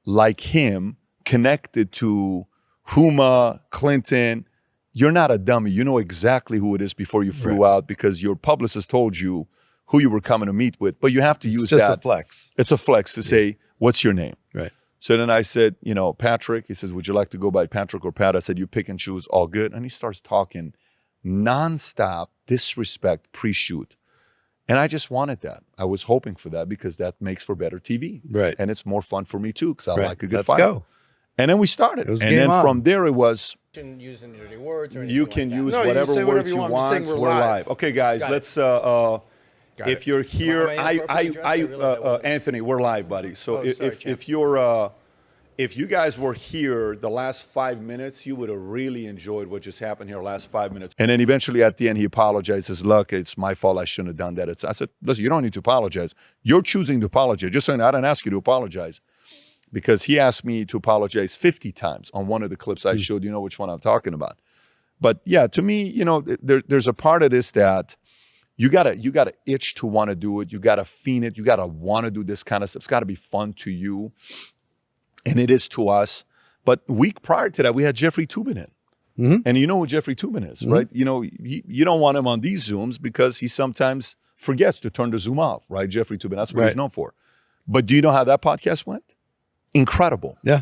like him connected to Huma, Clinton, you're not a dummy. You know exactly who it is before you flew out because your publicist told you who you were coming to meet with, but you have to use that. It's just a flex. It's a flex to say, what's your name? Right. So then I said, Patrick. He says, would you like to go by Patrick or Pat? I said, you pick and choose, all good. And he starts talking nonstop disrespect pre-shoot. And I just wanted that. I was hoping for that because that makes for better TV. Right. And it's more fun for me too because I like a good Let's fight. go. And then we started. It was and game then on. from there it was, Use any dirty words or anything you can like that. use No, whatever say words you I'm just want. saying We're live. Okay, guys, Got let's, Got if it. you're here, Am I inappropriate dressed? I realized I wasn't. Anthony, we're live, buddy. So Oh, sorry, champ. if you guys were here the last 5 minutes, you would have really enjoyed what just happened here last 5 minutes. And then eventually at the end, he apologizes. Look, it's my fault. I shouldn't have done that. I said, listen, you don't need to apologize. You're choosing to apologize. Just saying, I didn't ask you to apologize. Because he asked me to apologize 50 times on one of the clips I showed. You know which one I'm talking about. But yeah, to me, there's a part of this that you gotta itch to want to do it. You gotta fiend it. You gotta want to do this kind of stuff. It's got to be fun to you, and it is to us. But week prior to that, we had Jeffrey Toobin in, and you know who Jeffrey Toobin is, right? You don't want him on these Zooms because he sometimes forgets to turn the Zoom off, right? Jeffrey Toobin, that's what he's known for. But do you know how that podcast went? Incredible. Yeah.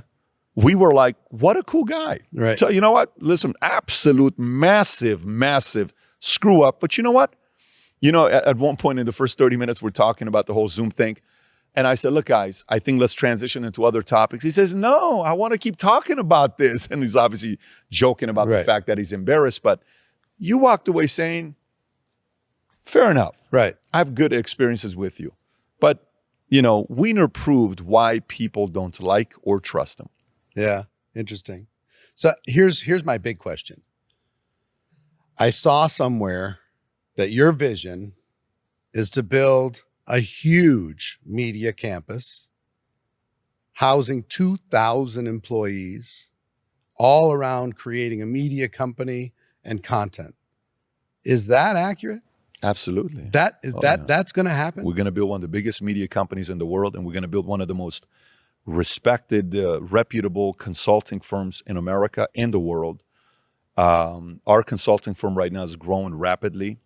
We were like, what a cool guy. Right. So you know what? Listen, absolute massive screw up. But you know what? At one point in the first 30 minutes, we're talking about the whole Zoom thing. And I said, look, guys, I think let's transition into other topics. He says, no, I want to keep talking about this. And he's obviously joking about the Right. fact that he's embarrassed. But you walked away saying, fair enough. Right. I have good experiences with you. But, you know, Wiener proved why people don't like or trust him. Yeah. Interesting. So here's my big question. I saw somewhere that your vision is to build a huge media campus housing 2,000 employees all around creating a media company and content. Is that accurate? Absolutely. That's going to happen? We're going to build one of the biggest media companies in the world, and we're going to build one of the most respected, reputable consulting firms in America and the world. Our consulting firm right now is growing rapidly,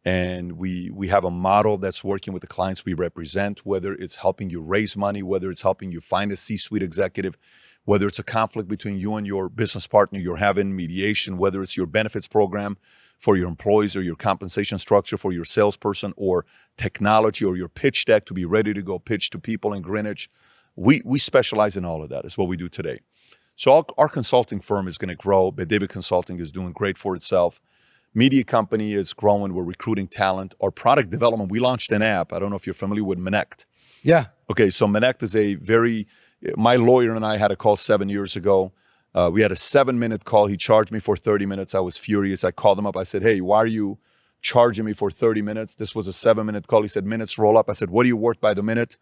and we have a model that's working with the clients we represent, whether it's helping you raise money, whether it's helping you find a C-suite executive, whether it's a conflict between you and your business partner you're having, mediation, whether it's your benefits program for your employees or your compensation structure for your salesperson or technology or your pitch deck to be ready to go pitch to people in Greenwich. We specialize in all of that. It's what we do today. So our consulting firm is going to grow. But David Consulting is doing great for itself. Media company is growing. We're recruiting talent. Our product development, we launched an app. I don't know if you're familiar with Minect. Yeah. Okay, so Minect is my lawyer and I had a call 7 years ago. We had a 7-minute call. He charged me for 30 minutes. I was furious. I called him up. I said, hey, why are you charging me for 30 minutes? This was a 7-minute call. He said, minutes roll up. I said, what are you worth by the minute?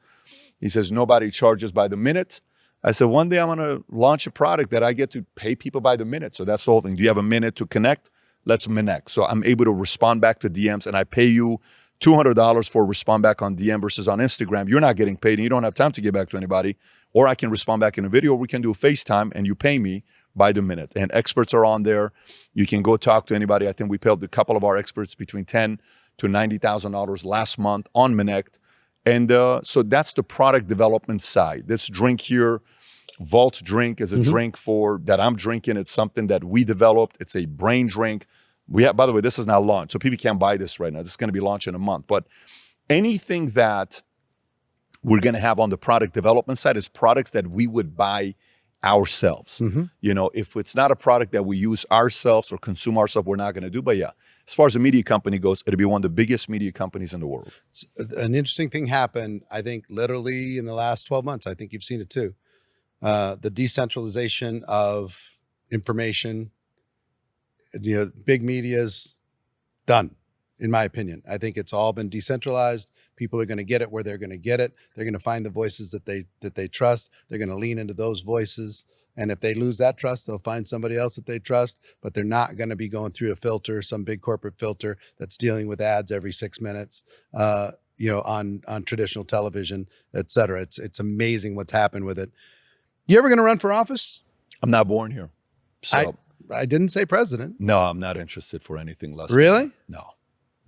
He says, nobody charges by the minute. I said, one day I'm going to launch a product that I get to pay people by the minute. So that's the whole thing. Do you have a minute to connect? Let's connect. So I'm able to respond back to DMs, and I pay you $200 for respond back on DM versus on Instagram. You're not getting paid and you don't have time to get back to anybody. Or I can respond back in a video, or we can do a FaceTime and you pay me by the minute. And experts are on there. You can go talk to anybody. I think we paid a couple of our experts between $10,000 to $90,000 last month on Minect. And so that's the product development side. This drink here, Vault drink, is a drink that I'm drinking. It's something that we developed. It's a brain drink. By the way, this is now launched, so people can't buy this right now. This is going to be launched in a month. But anything that we're going to have on the product development side is products that we would buy ourselves. You know, if it's not a product that we use ourselves or consume ourselves, we're not going to do. But yeah, as far as a media company goes, it'll be one of the biggest media companies in the world. An interesting thing happened, I think, literally in the last 12 months. I think you've seen it too. The decentralization of information, you know, big media's done, in my opinion. I think it's all been decentralized. People are going to get it where they're going to get it. They're going to find the voices that they trust. They're going to lean into those voices. And if they lose that trust, they'll find somebody else that they trust, but they're not going to be going through a filter, some big corporate filter that's dealing with ads every 6 minutes, you know, on traditional television, et cetera. It's amazing what's happened with it. You ever going to run for office? I'm not born here. So I didn't say president. no, I'm not interested for anything less. Really? No,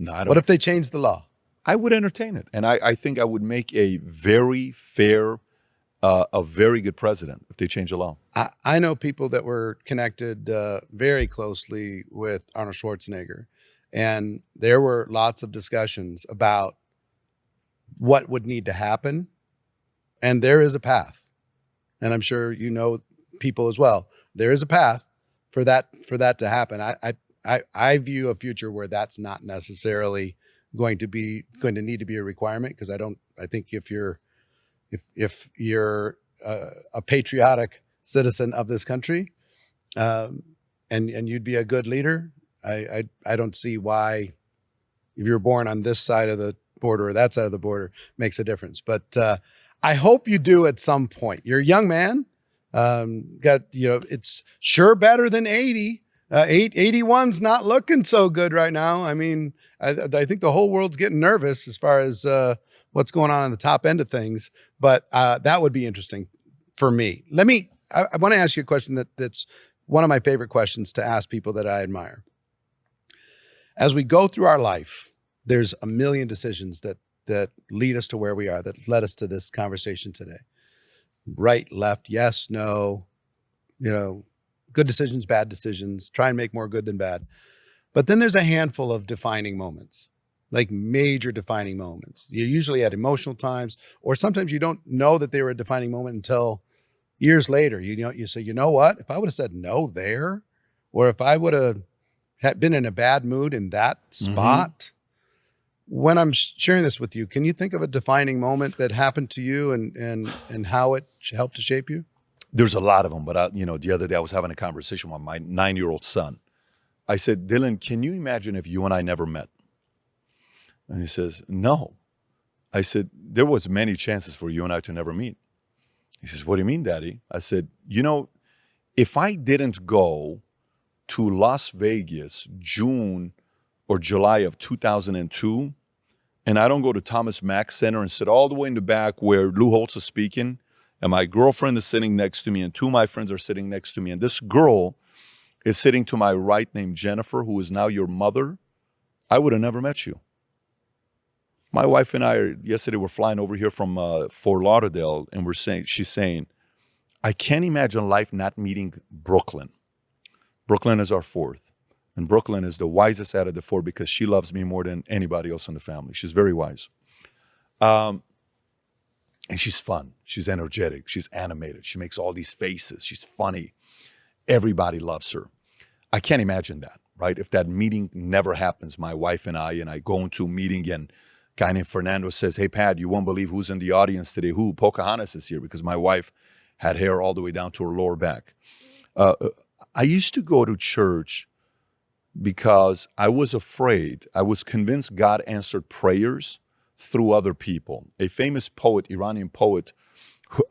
I don't. What if they change the law? I would entertain it. And I think I would make a very fair, a very good president if they change the law. I know people that were connected very closely with Arnold Schwarzenegger, and there were lots of discussions about what would need to happen. And there is a path. And I'm sure you know people as well. There is a path for that to happen. I view a future where that's not necessarily going to need to be a requirement, because I think if you're a patriotic citizen of this country, and you'd be a good leader, I don't see why, if you're born on this side of the border or that side of the border, makes a difference. But I hope you do at some point. You're a young man. It's sure better than 80. 81's not looking so good right now. I mean, I think the whole world's getting nervous as far as what's going on the top end of things. But that would be interesting for me. I want to ask you a question that's one of my favorite questions to ask people that I admire. As we go through our life, there's a million decisions that lead us to where we are, that led us to this conversation today. Right, left, yes, no, you know, good decisions, bad decisions, try and make more good than bad. But then there's a handful of defining moments. like major defining moments? You're usually at emotional times, or sometimes you don't know that they were a defining moment until years later. You say, you know what? If I would have said no there, or if I would have been in a bad mood in that spot, when I'm sharing this with you, can you think of a defining moment that happened to you and how it helped to shape you? There's a lot of them, but the other day I was having a conversation with my 9-year-old son. I said, Dylan, can you imagine if you and I never met? And he says, no. I said, there was many chances for you and I to never meet. He says, what do you mean, Daddy? I said, if I didn't go to Las Vegas, June or July of 2002, and I don't go to Thomas Mack Center and sit all the way in the back where Lou Holtz is speaking, and my girlfriend is sitting next to me, and two of my friends are sitting next to me, and this girl is sitting to my right named Jennifer, who is now your mother, I would have never met you. My wife and I yesterday were flying over here from Fort Lauderdale, and she's saying, I can't imagine life not meeting Brooklyn. Brooklyn is our fourth. And Brooklyn is the wisest out of the four because she loves me more than anybody else in the family. She's very wise. And she's fun. She's energetic. She's animated. She makes all these faces. She's funny. Everybody loves her. I can't imagine that, right? If that meeting never happens, my wife and I go into a meeting and a guy named Fernando says, hey, Pat, you won't believe who's in the audience today. Who? Pocahontas is here, because my wife had hair all the way down to her lower back. I used to go to church because I was afraid. I was convinced God answered prayers through other people. A famous poet, Iranian poet,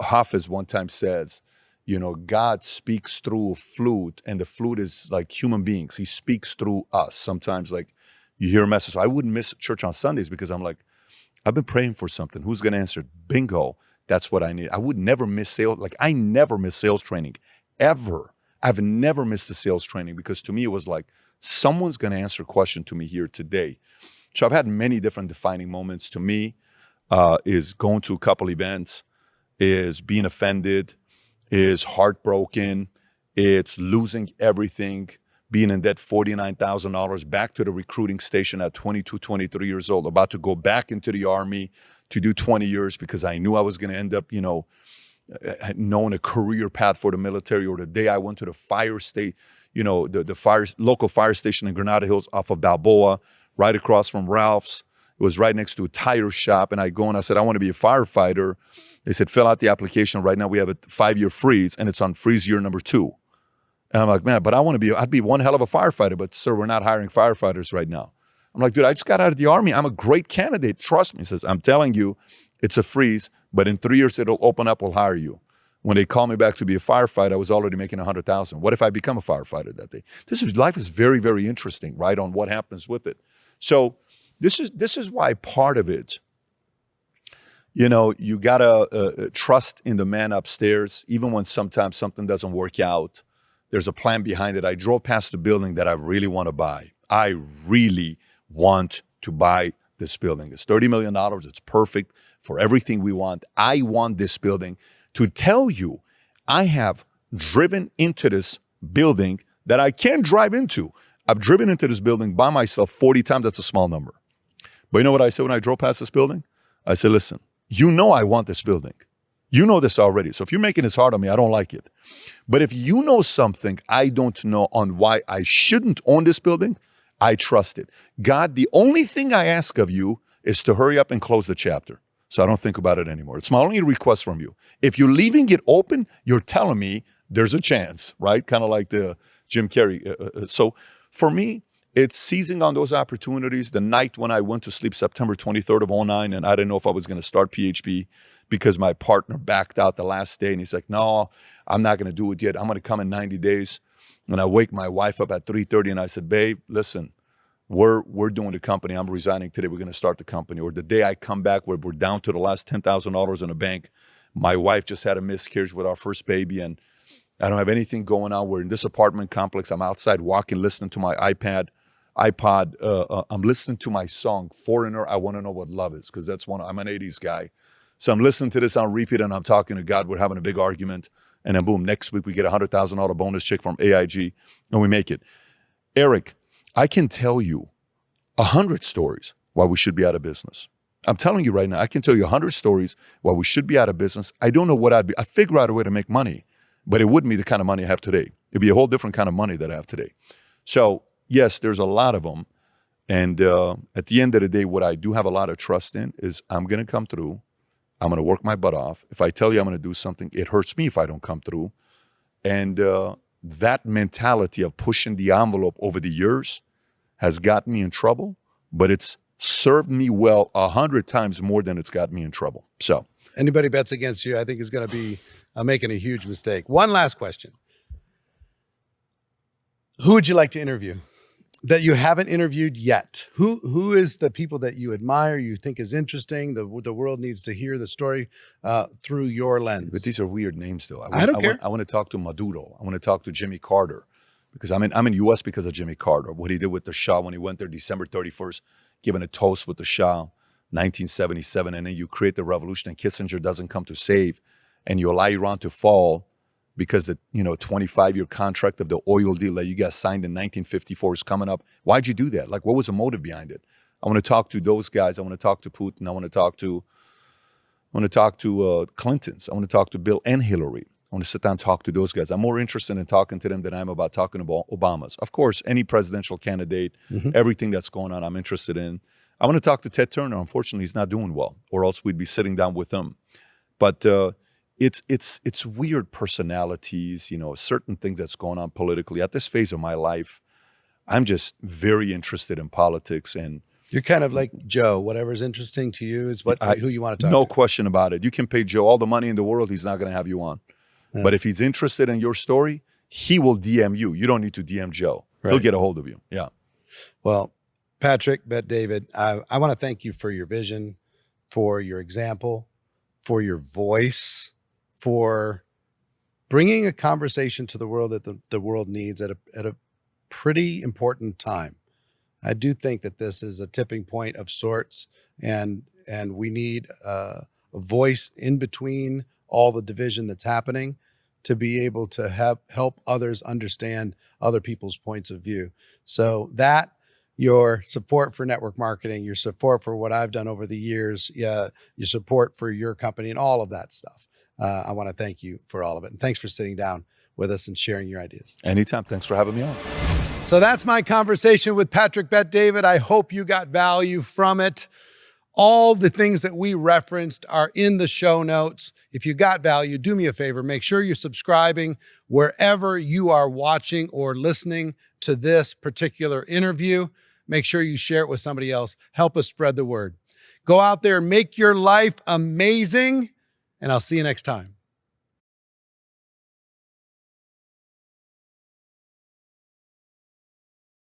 Hafiz, one time says, God speaks through a flute, and the flute is like human beings. He speaks through us. Sometimes like you hear a message. So I wouldn't miss church on Sundays because I'm like, I've been praying for something. Who's going to answer? Bingo. That's what I need. I would never miss sales. Like I never miss sales training, ever. I've never missed the sales training because to me it was like, someone's going to answer a question to me here today. So I've had many different defining moments. To me, is going to a couple events, is being offended, is heartbroken, it's losing everything, being in debt $49,000, back to the recruiting station at 22, 23 years old, about to go back into the Army to do 20 years because I knew I was going to end up, knowing a career path for the military. Or the day I went to the fire state, the local fire station in Granada Hills off of Balboa, right across from Ralph's. It was right next to a tire shop. And I said, I want to be a firefighter. They said, fill out the application. Right now we have a 5-year freeze and it's on freeze year number 2. And I'm like, man, but I'd be one hell of a firefighter, but sir, we're not hiring firefighters right now. I'm like, dude, I just got out of the Army. I'm a great candidate. Trust me. He says, I'm telling you, it's a freeze, but in 3 years it'll open up, we'll hire you. When they called me back to be a firefighter, I was already making $100,000. What if I become a firefighter that day? Life is very, very interesting, right, on what happens with it. So this is why part of it, you gotta trust in the man upstairs, even when sometimes something doesn't work out. There's a plan behind it. I drove past the building that I really want to buy. I really want to buy this building. It's $30 million. It's perfect for everything we want. I want this building. To tell you, I have driven into this building that I can't drive into. I've driven into this building by myself 40 times. That's a small number. But you know what I said when I drove past this building? I said, listen, I want this building. You know this already. So if you're making this hard on me, I don't like it. But if you know something I don't know on why I shouldn't own this building, I trust it. God, the only thing I ask of you is to hurry up and close the chapter so I don't think about it anymore. It's my only request from you. If you're leaving it open, you're telling me there's a chance, right? Kind of like the Jim Carrey. So for me, it's seizing on those opportunities. The night when I went to sleep, September 23rd of 2009, and I didn't know if I was going to start PHP because my partner backed out the last day. And he's like, no, I'm not going to do it yet. I'm going to come in 90 days. And I wake my wife up at 3:30 and I said, babe, listen, we're doing the company. I'm resigning today. We're going to start the company. Or the day I come back where we're down to the last $10,000 in the bank. My wife just had a miscarriage with our first baby and I don't have anything going on. We're in this apartment complex. I'm outside walking, listening to my iPod. I'm listening to my song, Foreigner, I Want to Know What Love Is, because I'm an 80s guy. So I'm listening to this on repeat and I'm talking to God. We're having a big argument. And then boom, next week we get a $100,000 bonus check from AIG and we make it. Eric, I can tell you 100 stories why we should be out of business. I'm telling you right now, I can tell you 100 stories why we should be out of business. I don't know what I'd be. I'd figure out a way to make money, but it wouldn't be the kind of money I have today. It'd be a whole different kind of money that I have today. So yes, there's a lot of them. And at the end of the day, what I do have a lot of trust in is I'm going to come through. I'm going to work my butt off. If I tell you I'm going to do something, it hurts me if I don't come through. And that mentality of pushing the envelope over the years has got me in trouble, but it's served me well 100 times more than it's got me in trouble. So anybody bets against you, I think, is going to be making a huge mistake. One last question. Who would you like to interview that you haven't interviewed yet? Who is the people that you admire, you think is interesting, the world needs to hear the story through your lens? But these are weird names, though. I don't care. I want to talk to Maduro. I want to talk to Jimmy Carter, because I'm in U.S. because of Jimmy Carter. What he did with the Shah when he went there December 31st, giving a toast with the Shah, 1977, and then you create the revolution and Kissinger doesn't come to save, and you allow Iran to fall because the 25-year contract of the oil deal that you guys signed in 1954 is coming up. Why'd you do that? Like, what was the motive behind it? I want to talk to those guys. I want to talk to Putin. I want to talk to Clintons. I want to talk to Bill and Hillary. I want to sit down and talk to those guys. I'm more interested in talking to them than I'm about talking about Obama's. Of course, any presidential candidate, everything that's going on, I'm interested in. I want to talk to Ted Turner. Unfortunately, he's not doing well, or else we'd be sitting down with him. But it's weird personalities, certain things that's going on politically. At this phase of my life, I'm just very interested in politics, and you're kind of like Joe. Whatever's interesting to you is who you want to talk to. No question about it. You can pay Joe all the money in the world. He's not going to have you on. Yeah. But if he's interested in your story, he will DM you. You don't need to DM Joe. Right. He'll get a hold of you. Yeah. Well, Patrick, Bet David, I want to thank you for your vision, for your example, for your voice, for bringing a conversation to the world that the world needs at a pretty important time. I do think that this is a tipping point of sorts, and we need a voice in between all the division that's happening to be able to help others understand other people's points of view. So that, your support for network marketing, your support for what I've done over the years, your support for your company and all of that stuff. I want to thank you for all of it. And thanks for sitting down with us and sharing your ideas. Anytime. Thanks for having me on. So that's my conversation with Patrick Bet David. I hope you got value from it. All the things that we referenced are in the show notes. If you got value, do me a favor. Make sure you're subscribing wherever you are watching or listening to this particular interview. Make sure you share it with somebody else. Help us spread the word. Go out there, make your life amazing, and I'll see you next time.